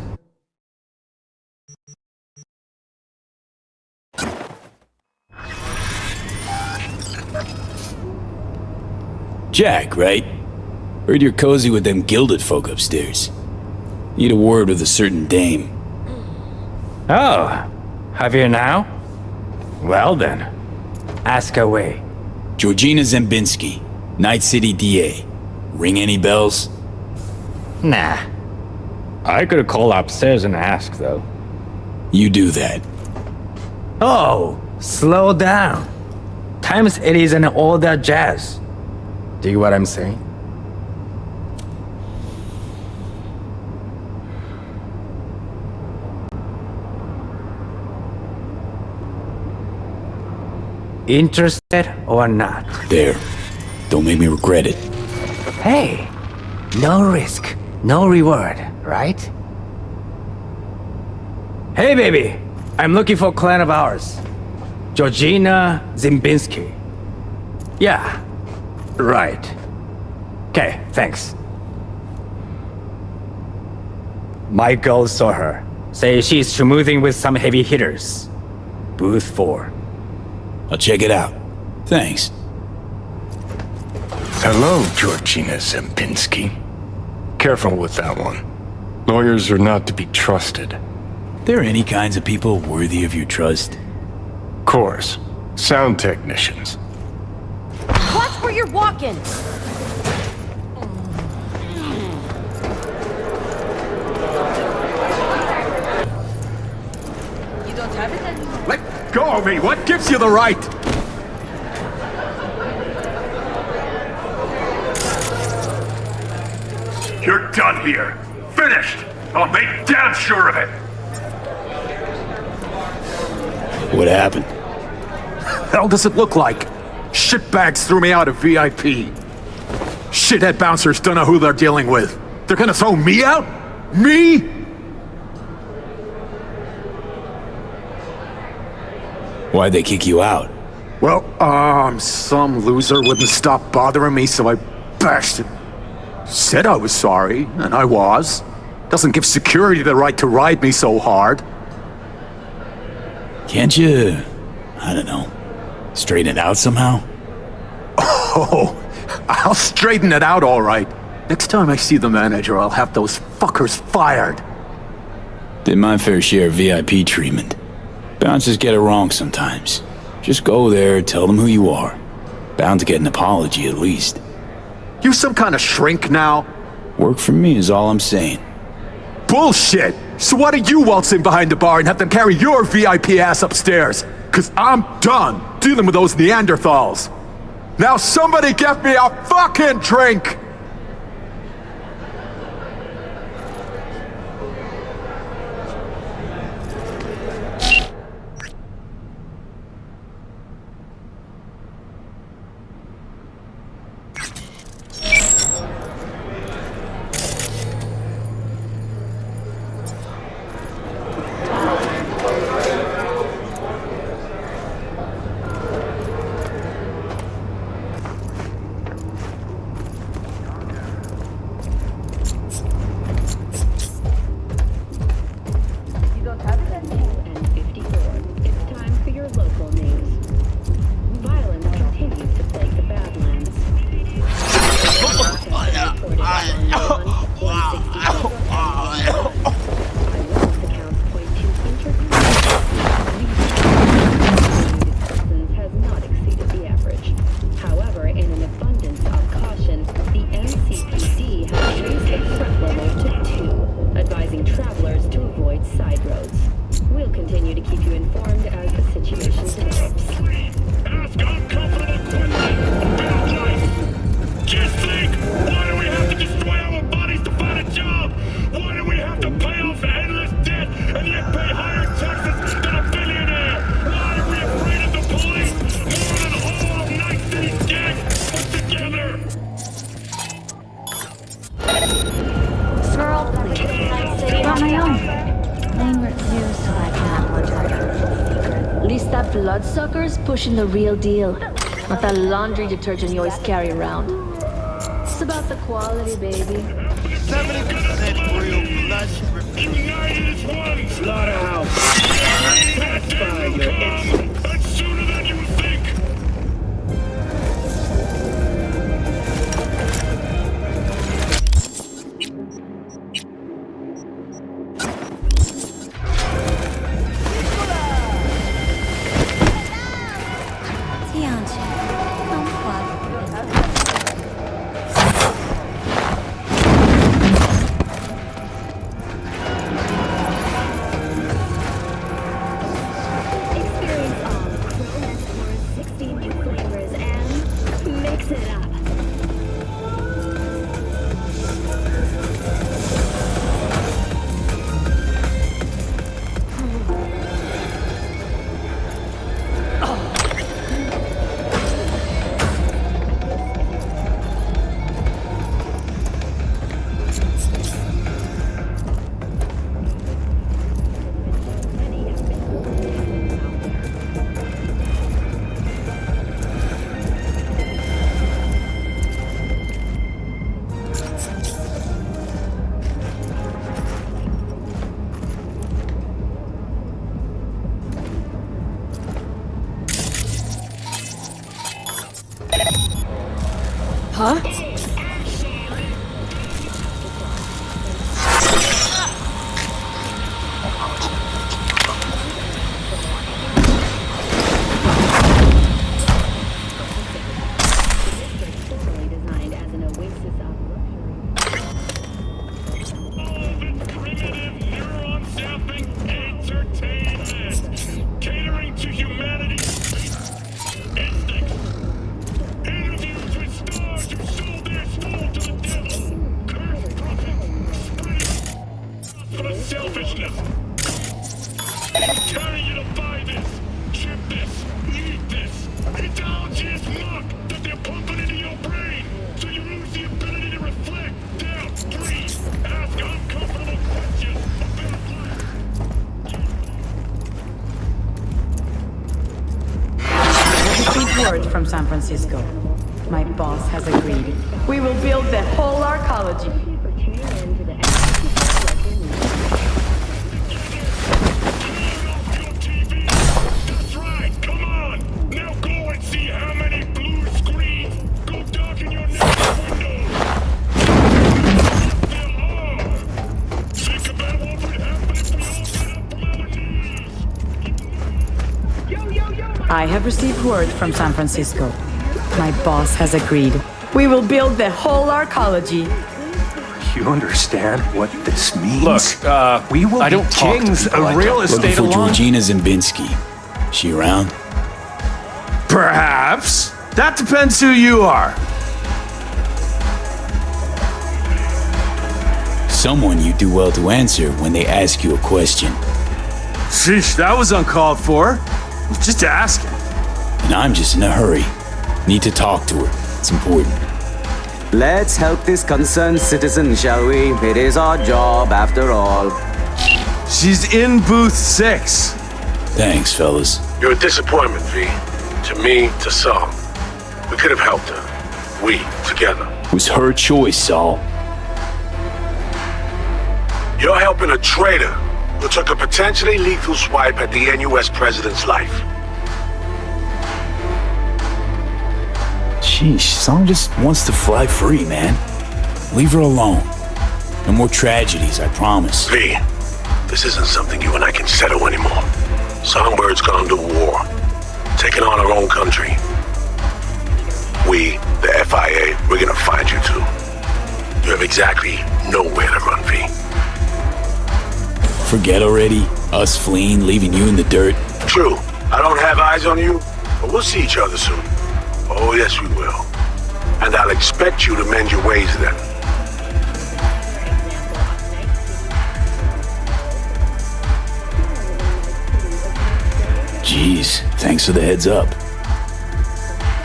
Jack, right? Heard you're cozy with them gilded folk upstairs. Need a word with a certain dame. Oh, have you now? Well then, ask away. Georgina Zimbinski, Night City DA. Ring any bells? Nah. I could call upstairs and ask, though. You do that. Oh, slow down. Times it isn't all that jazz. Dig what I'm saying? Interested or not? There. Don't make me regret it. Hey, no risk, no reward, right? Hey baby, I'm looking for a client of ours. Georgina Zimbinski. Yeah, right. Okay, thanks. My girl saw her. Say she's schmoozing with some heavy hitters. Booth 4. I'll check it out. Thanks. Hello, Georgina Zimbinski. Careful with that one. Lawyers are not to be trusted. There any kinds of people worthy of your trust? Course. Sound technicians. Watch where you're walking! You don't have it anymore. Let go of me! What gives you the right? You're done here. Finished. I'll make damn sure of it. What happened? Hell does it look like? Shitbags threw me out of VIP. Shithead bouncers don't know who they're dealing with. They're gonna throw me out? Me? Why'd they kick you out? Well, some loser wouldn't stop bothering me, so I bashed it. Said I was sorry, and I was. Doesn't give security the right to ride me so hard. Can't you, I don't know, straighten it out somehow? Oh, I'll straighten it out all right. Next time I see the manager, I'll have those fuckers fired. Did my fair share of VIP treatment. Bouncers get it wrong sometimes. Just go there, tell them who you are. Bound to get an apology at least. You some kind of shrink now? Work for me is all I'm saying. Bullshit! So why don't you waltz in behind the bar and have them carry your VIP ass upstairs? Cause I'm done dealing with those Neanderthals. Now somebody get me a fucking drink! Got my own. Lane refused to let that blood sucker. At least that bloodsucker's pushing the real deal. Not that laundry detergent you always carry around. It's about the quality, baby. 70% real blood. United as one. Slaughterhouse. Satisfy your instincts. That's sooner than you think. Huh? Word from San Francisco. My boss has agreed. We will build the whole arcology. That's right, come on! Now go and see how many blue screens go darken your next window! There are! Think about what would happen if we all got up from our knees! I have received word from San Francisco. My boss has agreed. We will build the whole arcology. You understand what this means? Look, we will I be don't talk to kings people of like real that. estate Looking for alone. Georgina Zimbinski. She around? Perhaps. That depends who you are. Someone you do well to answer when they ask you a question. Sheesh, that was uncalled for. Just asking. And I'm just in a hurry. Need to talk to her. It's important. Let's help this concerned citizen, shall we? It is our job, after all. She's in booth 6. Thanks, fellas. You're a disappointment, V. To me, to some. We could have helped her. We, together. It was her choice, Saul. You're helping a traitor who took a potentially lethal swipe at the NUS president's life. Sheesh, Song just wants to fly free, man. Leave her alone. No more tragedies, I promise. V, this isn't something you and I can settle anymore. Songbird's gone to war, taking on our own country. We, the FIA, we're gonna find you too. You have exactly nowhere to run, V. Forget already? Us fleeing, leaving you in the dirt? True, I don't have eyes on you, but we'll see each other soon. Oh, yes, we will. And I'll expect you to mend your ways then. Jeez, thanks for the heads up.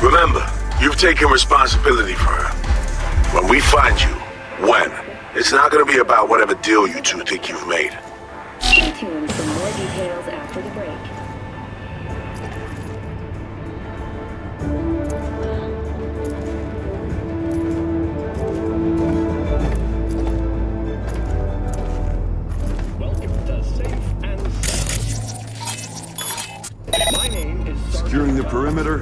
Remember, you've taken responsibility for her. When we find you, when, It's not gonna be about whatever deal you two think you've made. Stay tuned for more details after the break. Securing the perimeter.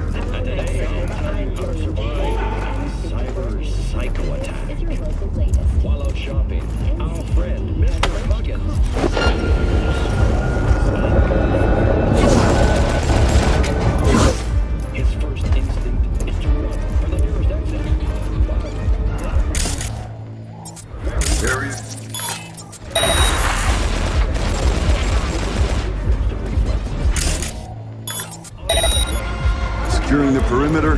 Cyber psycho attack. While out shopping, our friend Mr. Muggins. His first instinct is to run for the nearest exit. There is. Securing the perimeter.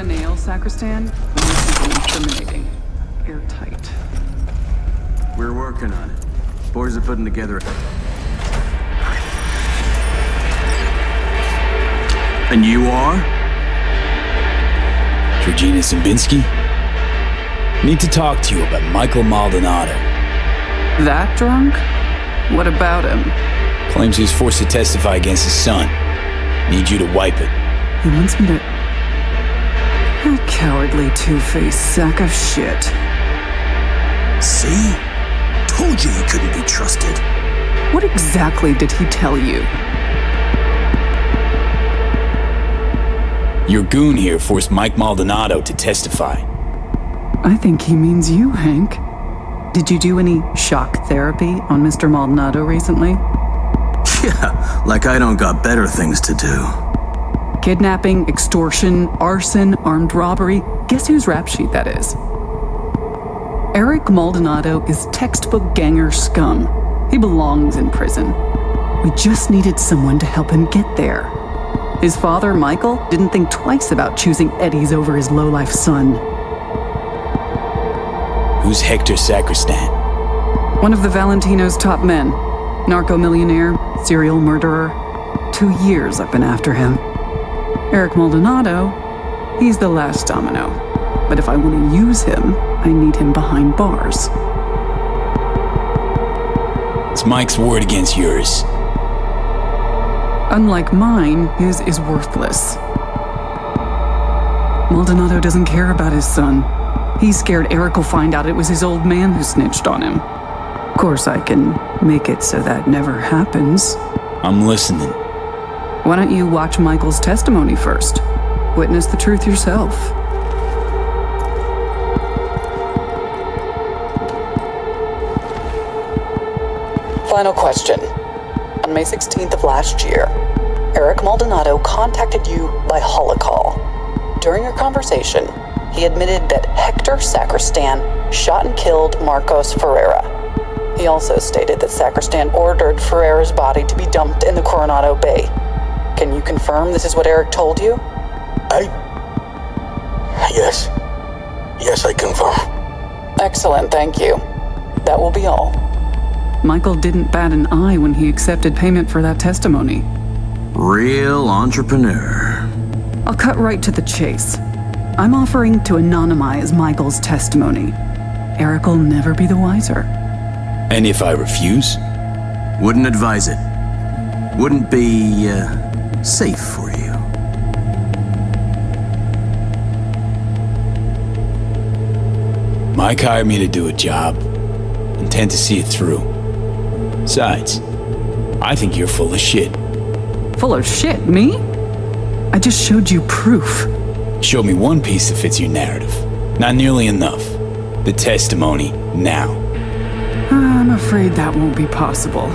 a nail, Sacristan? This is incriminating. Airtight. We're working on it. Boys are putting together. And you are? Georgina Zimbinski? Need to talk to you about Michael Maldonado. That drunk? What about him? Claims he was forced to testify against his son. Need you to wipe it. He wants me to... That cowardly two-faced sack of shit. See? Told you he couldn't be trusted. What exactly did he tell you? Your goon here forced Mike Maldonado to testify. I think he means you, Hank. Did you do any shock therapy on Mr. Maldonado recently? Yeah, like I don't got better things to do. Kidnapping, extortion, arson, armed robbery. Guess whose rap sheet that is? Eric Maldonado is textbook ganger scum. He belongs in prison. We just needed someone to help him get there. His father, Michael, didn't think twice about choosing Eddie's over his lowlife son. Who's Hector Sacristan? One of the Valentino's top men. Narco-millionaire, serial murderer. 2 years I've been after him. Eric Maldonado, he's the last domino. But if I want to use him, I need him behind bars. It's Mike's word against yours. Unlike mine, his is worthless. Maldonado doesn't care about his son. He's scared Eric will find out it was his old man who snitched on him. Of course, I can make it so that never happens. I'm listening. Why don't you watch Michael's testimony first? Witness the truth yourself. Final question. On May 16th of last year, Eric Maldonado contacted you by holocall. During your conversation, he admitted that Hector Sacristan shot and killed Marcos Ferreira. He also stated that Sacristan ordered Ferreira's body to be dumped in the Coronado Bay. Can you confirm this is what Eric told you? Yes. Yes, I confirm. Excellent, thank you. That will be all. Michael didn't bat an eye when he accepted payment for that testimony. Real entrepreneur. I'll cut right to the chase. I'm offering to anonymize Michael's testimony. Eric will never be the wiser. And if I refuse? Wouldn't advise it. Wouldn't be, safe for you. Mike hired me to do a job. Intend to see it through. Besides, I think you're full of shit. Full of shit, me? I just showed you proof. Show me one piece that fits your narrative. Not nearly enough. The testimony, now. I'm afraid that won't be possible.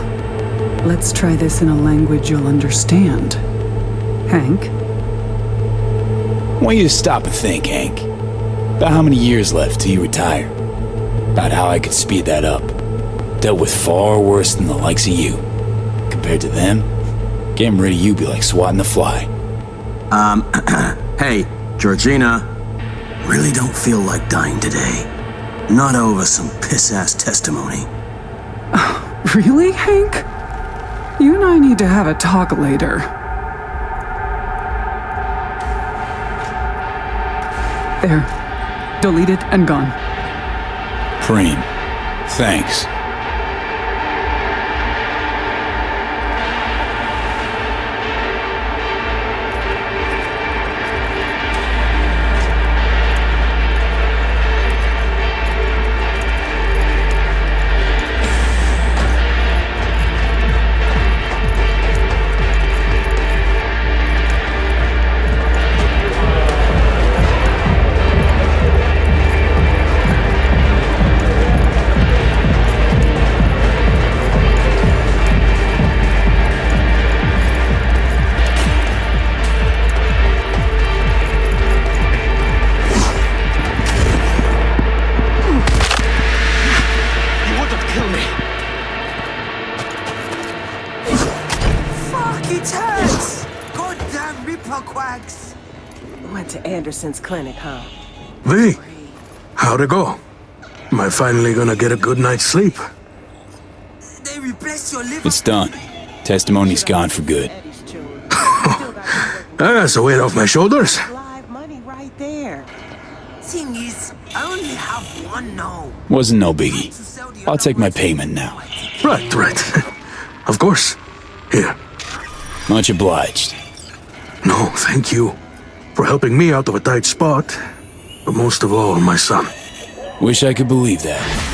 Let's try this in a language you'll understand. Hank? I want you to stop and think, Hank. About how many years left till you retire. About how I could speed that up. Dealt with far worse than the likes of you. Compared to them, getting rid of you be like swatting a fly. Hey, Georgina. Really don't feel like dying today. Not over some piss-ass testimony. Really, Hank? You and I need to have a talk later. There. Deleted and gone. Preem. Thanks. Went to Anderson's clinic, huh? V, how'd it go? Am I finally gonna get a good night's sleep? It's done. Testimony's gone for good. That's a weight off my shoulders. Live money right there. Thing is, I only have one no. Wasn't no biggie. I'll take my payment now. Right. Of course. Here. Much obliged. No, thank you. For helping me out of a tight spot. But most of all, my son. Wish I could believe that.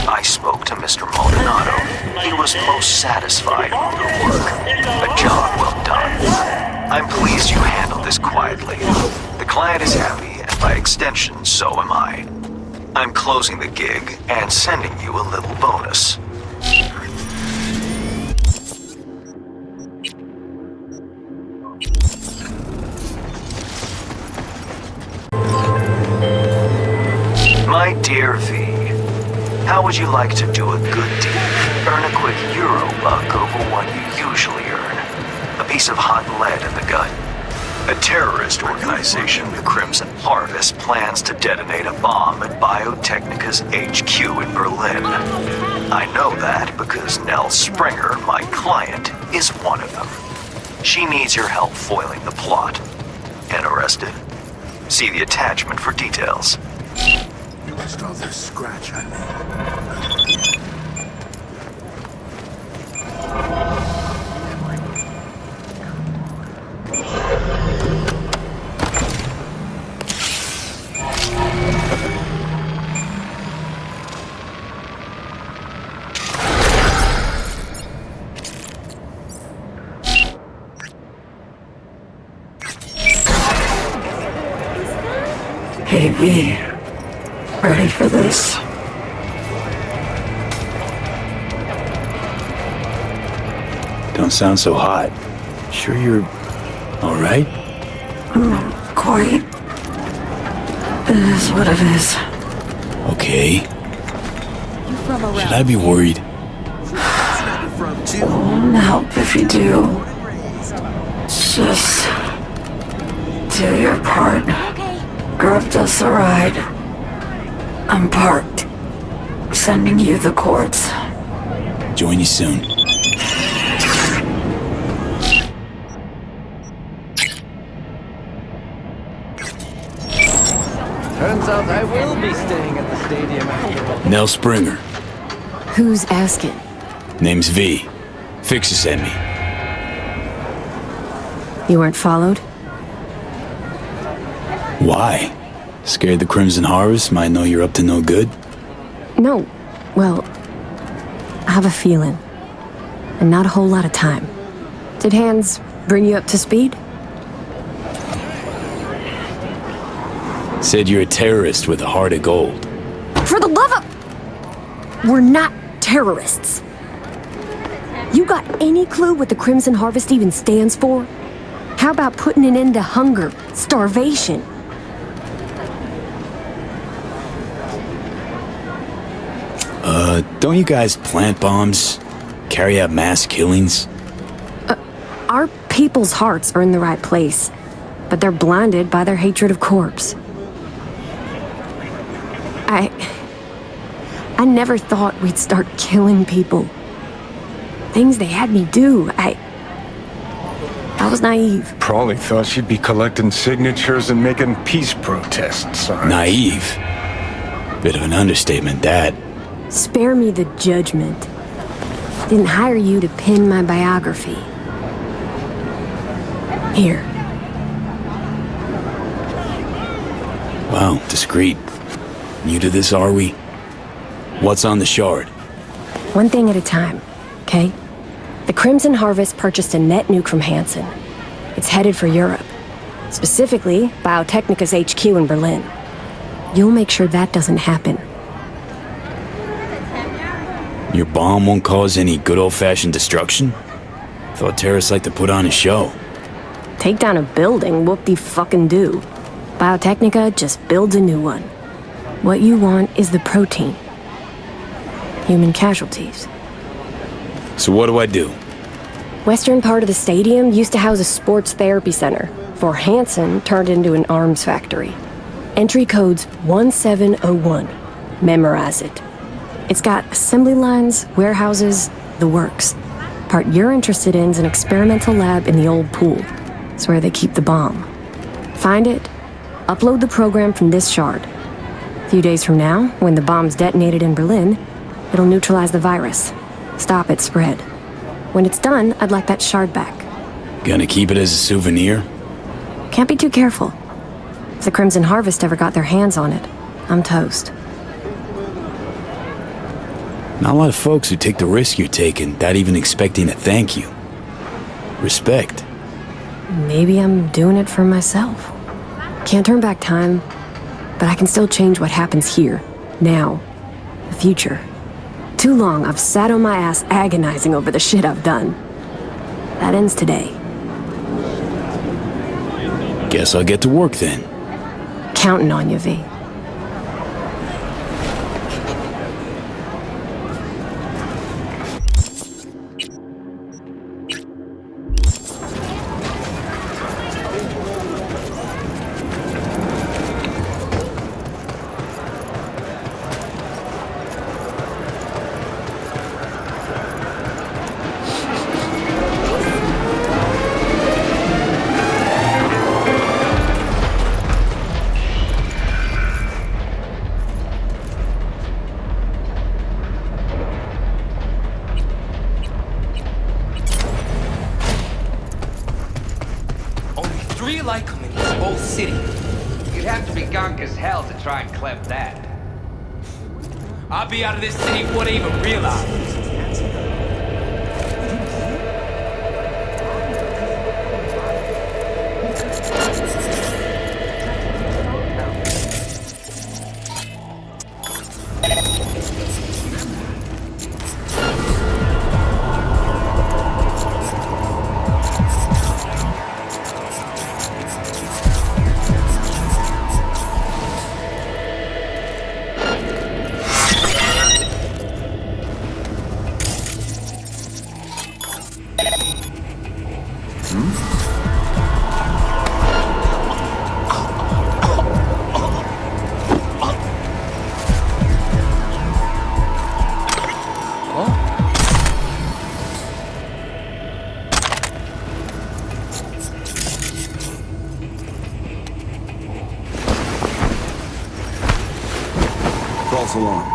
I spoke to Mr. Maldonado. He was most satisfied with your work. A job well done. I'm pleased you handled this quietly. The client is happy, and by extension, so am I. I'm closing the gig and sending you a little bonus. My dear V, how would you like to do a good deed? Earn a quick euro buck over what you usually earn. A piece of hot lead in the gut. A terrorist organization, the Crimson Harvest, plans to detonate a bomb at Biotechnica's HQ in Berlin. I know that because Nell Springer, my client, is one of them. She needs your help foiling the plot. Interested? See the attachment for details. Just all this scratch I made. Hey, V. Ready for this? Don't sound so hot. Sure you're all right? Not quite. It is what it is. Okay. Should I be worried? Won't help if you do. Just do your part. Grab us a ride. I'm parked. Sending you the cords. Join you soon. Turns out I will be staying at the stadium after all. Nell Springer. Who's asking? Name's V. Fix sent me. You weren't followed? Why? Scared the Crimson Harvest might know you're up to no good? No. Well, I have a feeling. And not a whole lot of time. Did Hans bring you up to speed? Said you're a terrorist with a heart of gold. For the love of... We're not terrorists. You got any clue what the Crimson Harvest even stands for? How about putting an end to hunger, starvation? Don't you guys plant bombs? Carry out mass killings? Our people's hearts are in the right place, but they're blinded by their hatred of corpse. I never thought we'd start killing people. Things they had me do. I was naive. Probably thought she'd be collecting signatures and making peace protest signs. Naive? Bit of an understatement, that. Spare me the judgment. Didn't hire you to pen my biography. Here. Wow, discreet. New to this, are we? What's on the shard? One thing at a time, okay? The Crimson Harvest purchased a net nuke from Hansen. It's headed for Europe. Specifically, Biotechnica's HQ in Berlin. You'll make sure that doesn't happen. Your bomb won't cause any good old-fashioned destruction? Thought terrorists like to put on a show. Take down a building, whoop-de-fucking-do. Biotechnica just builds a new one. What you want is the protein. Human casualties. So what do I do? Western part of the stadium used to house a sports therapy center, before Hansen turned into an arms factory. Entry code's 1701. Memorize it. It's got assembly lines, warehouses, the works. Part you're interested in is an experimental lab in the old pool. It's where they keep the bomb. Find it, upload the program from this shard. A few days from now, when the bomb's detonated in Berlin, it'll neutralize the virus. Stop its spread. When it's done, I'd like that shard back. Gonna keep it as a souvenir? Can't be too careful. If the Crimson Harvest ever got their hands on it, I'm toast. Not a lot of folks who take the risk you're taking without even expecting a thank you. Respect. Maybe I'm doing it for myself. Can't turn back time, but I can still change what happens here, now, the future. Too long I've sat on my ass agonizing over the shit I've done. That ends today. Guess I'll get to work then. Counting on you, V. I'll be out of this city before they even realize. False alarm.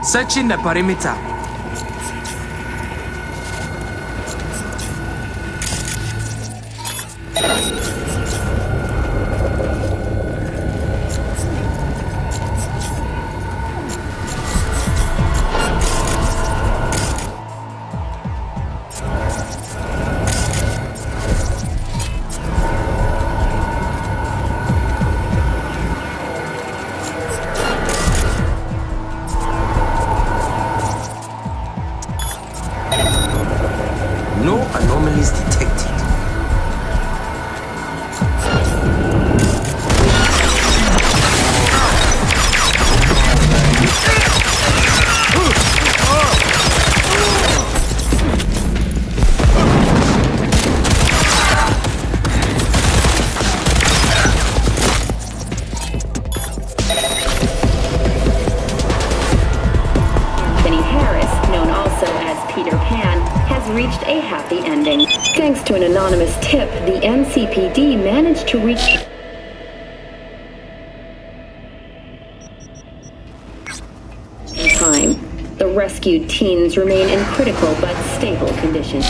Searching the perimeter. No anomalies detected. landing. Thanks to an anonymous tip, the NCPD managed to reach... in time. The rescued teens remain in critical but stable condition.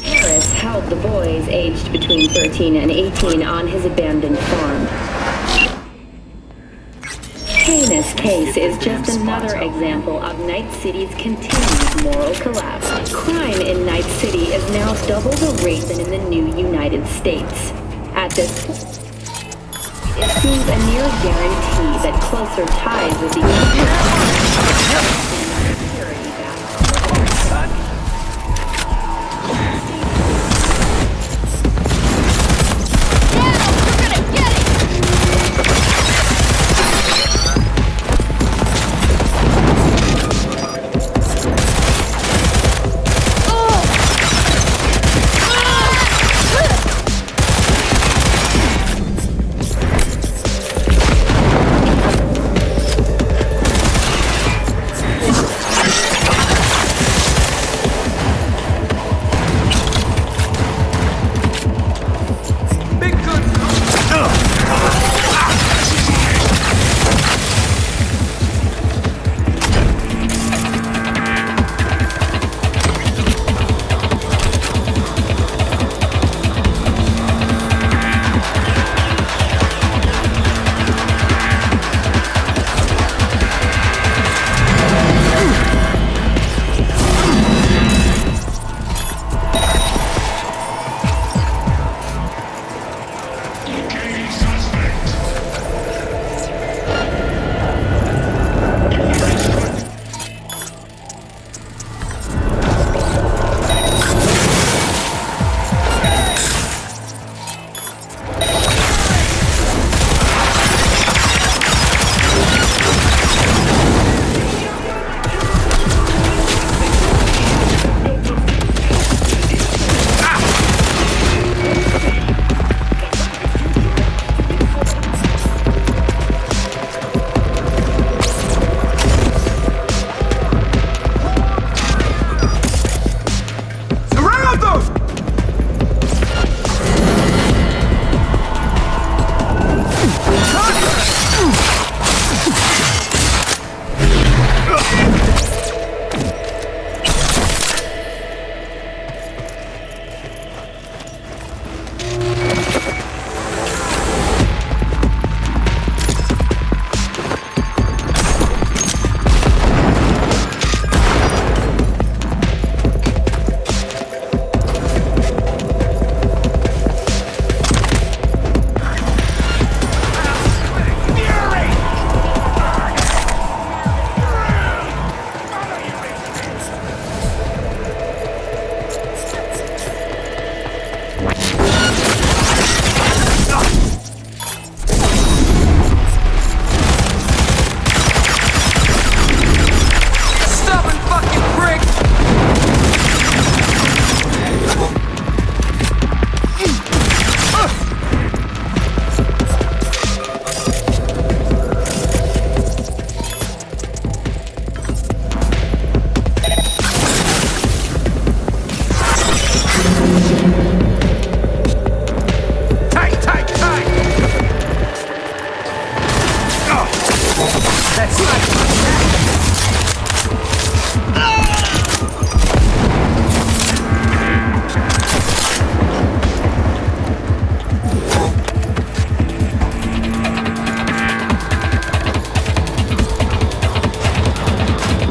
Harris held the boys aged between 13 and 18 on his abandoned farm. Heinous case is just another example of Night City's continued moral collapse. Crime in Night City is now double the rate than in the new United States. At this point, it seems a near guarantee that closer ties with the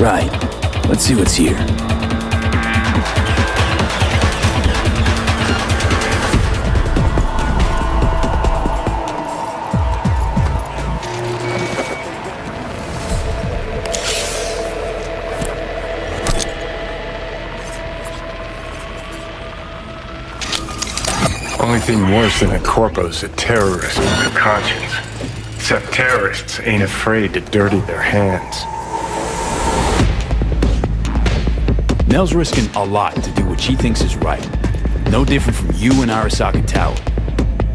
Right. Let's see what's here. Only thing worse than a corpo's a terrorist with a conscience. Except terrorists ain't afraid to dirty their hands. Nell's risking a lot to do what she thinks is right. No different from you and Arasaka Tower.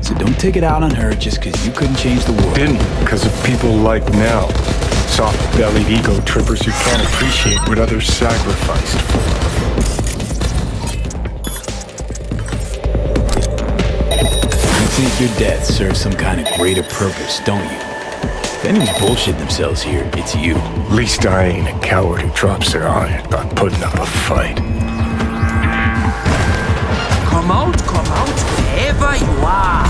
So don't take it out on her just because you couldn't change the world. Didn't, because of people like Nell. Soft-bellied ego trippers who can't appreciate what others sacrificed for. You think your death serves some kind of greater purpose, don't you? If anyone's bullshitting themselves here, it's you. At least I ain't a coward who drops their iron by putting up a fight. Come out, wherever you are.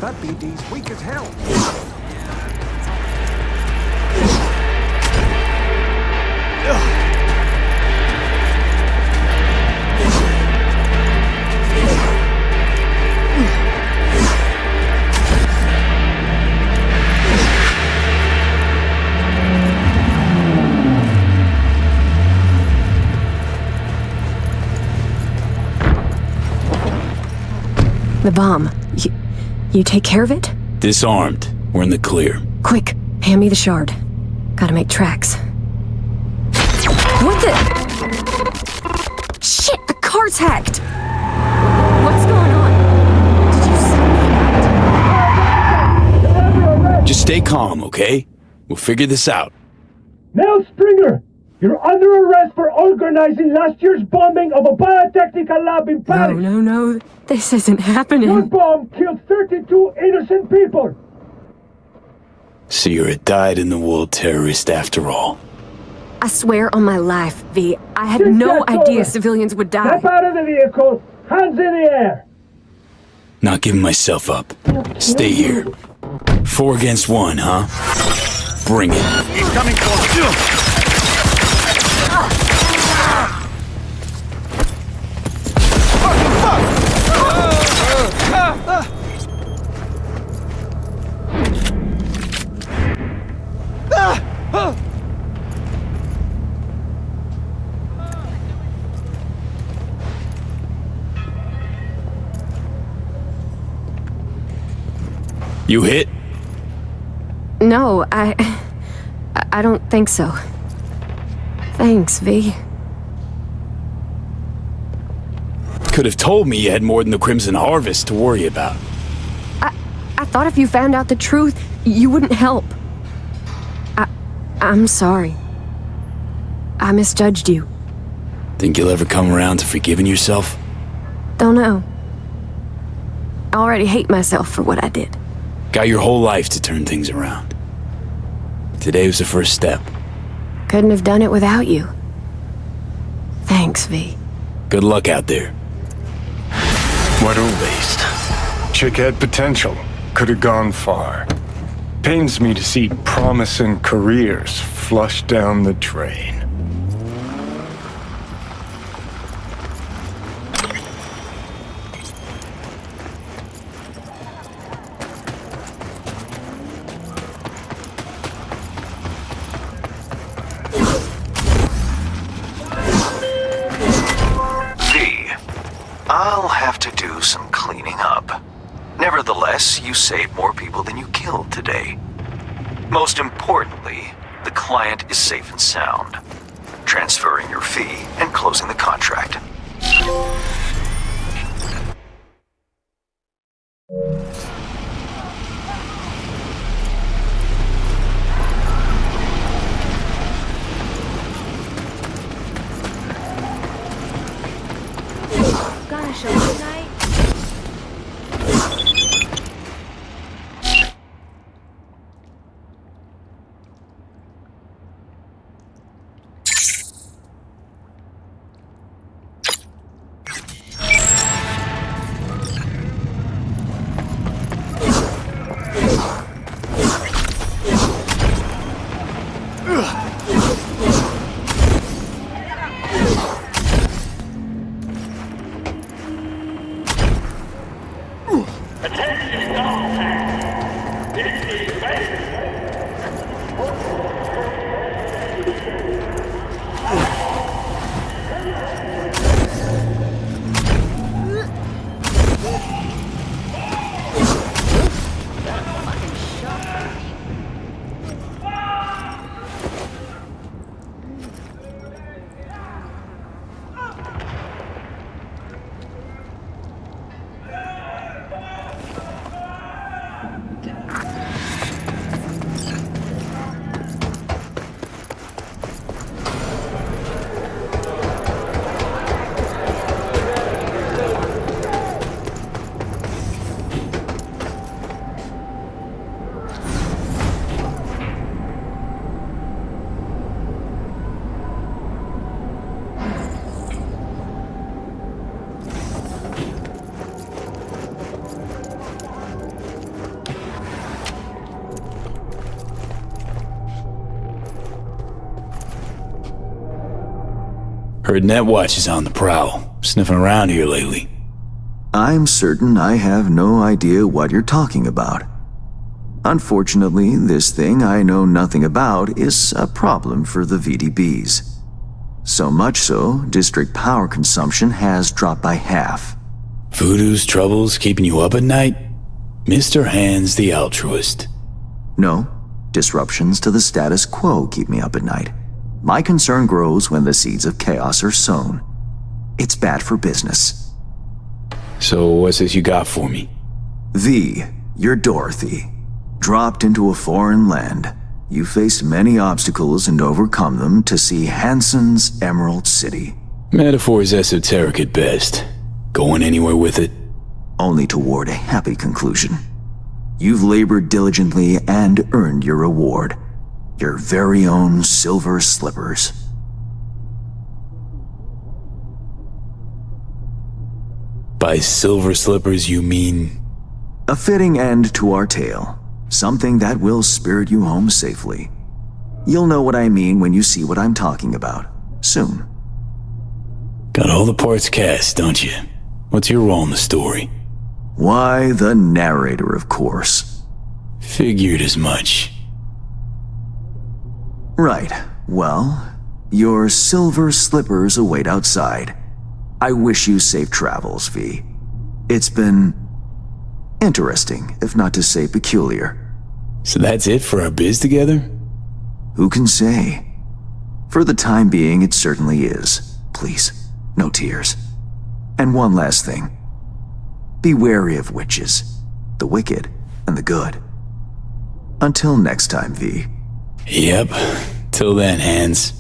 That BD's weak as hell. The bomb. You take care of it? Disarmed. We're in the clear. Quick, hand me the shard. Gotta make tracks. What the? Shit, the car's hacked! What's going on? Did you Just stay calm, okay? We'll figure this out. Mel Stringer! You're under arrest for organizing last year's bombing of a biotechnical lab in Paris! No. This isn't happening. Your bomb killed 32 innocent people! So you're a dyed-in-the-wool terrorist after all. I swear on my life, V, I had Think no that's idea over. civilians would die. Step out of the vehicle! Hands in the air! Not giving myself up. Stay here. 4 against 1, huh? Bring it. He's coming for you. You hit? No, I don't think so. Thanks, V. Could have told me you had more than the Crimson Harvest to worry about. I thought if you found out the truth, you wouldn't help. I'm sorry. I misjudged you. Think you'll ever come around to forgiving yourself? Don't know. I already hate myself for what I did. Got your whole life to turn things around. Today was the first step. Couldn't have done it without you. Thanks, V. Good luck out there. What a waste. Chick had potential. Could have gone far. Pains me to see promising careers flushed down the drain. I'll have to do some cleaning up. Nevertheless, you saved more people than you killed today. Most importantly, the client is safe and sound. Transferring your fee and closing the contract. Got a show tonight? Heard Netwatch is on the prowl, sniffing around here lately. I'm certain I have no idea what you're talking about. Unfortunately, this thing I know nothing about is a problem for the VDBs. So much so, district power consumption has dropped by half. Voodoo's troubles keeping you up at night? Mr. Hands the altruist. No, disruptions to the status quo keep me up at night. My concern grows when the seeds of chaos are sown. It's bad for business. So what's this you got for me? V, you're Dorothy. Dropped into a foreign land. You faced many obstacles and overcome them to see Hansen's Emerald City. Metaphor is esoteric at best. Going anywhere with it? Only toward a happy conclusion. You've labored diligently and earned your reward. Your very own silver slippers. By silver slippers, you mean? A fitting end to our tale. Something that will spirit you home safely. You'll know what I mean when you see what I'm talking about. Soon. Got all the parts cast, don't you? What's your role in the story? Why, the narrator, of course. Figured as much. Right. Well, your silver slippers await outside. I wish you safe travels, V. It's been interesting, if not to say peculiar. So that's it for our biz together? Who can say? For the time being, it certainly is. Please, no tears. And one last thing. Be wary of witches, the wicked and the good. Until next time, V. Yep. Till then, Hands.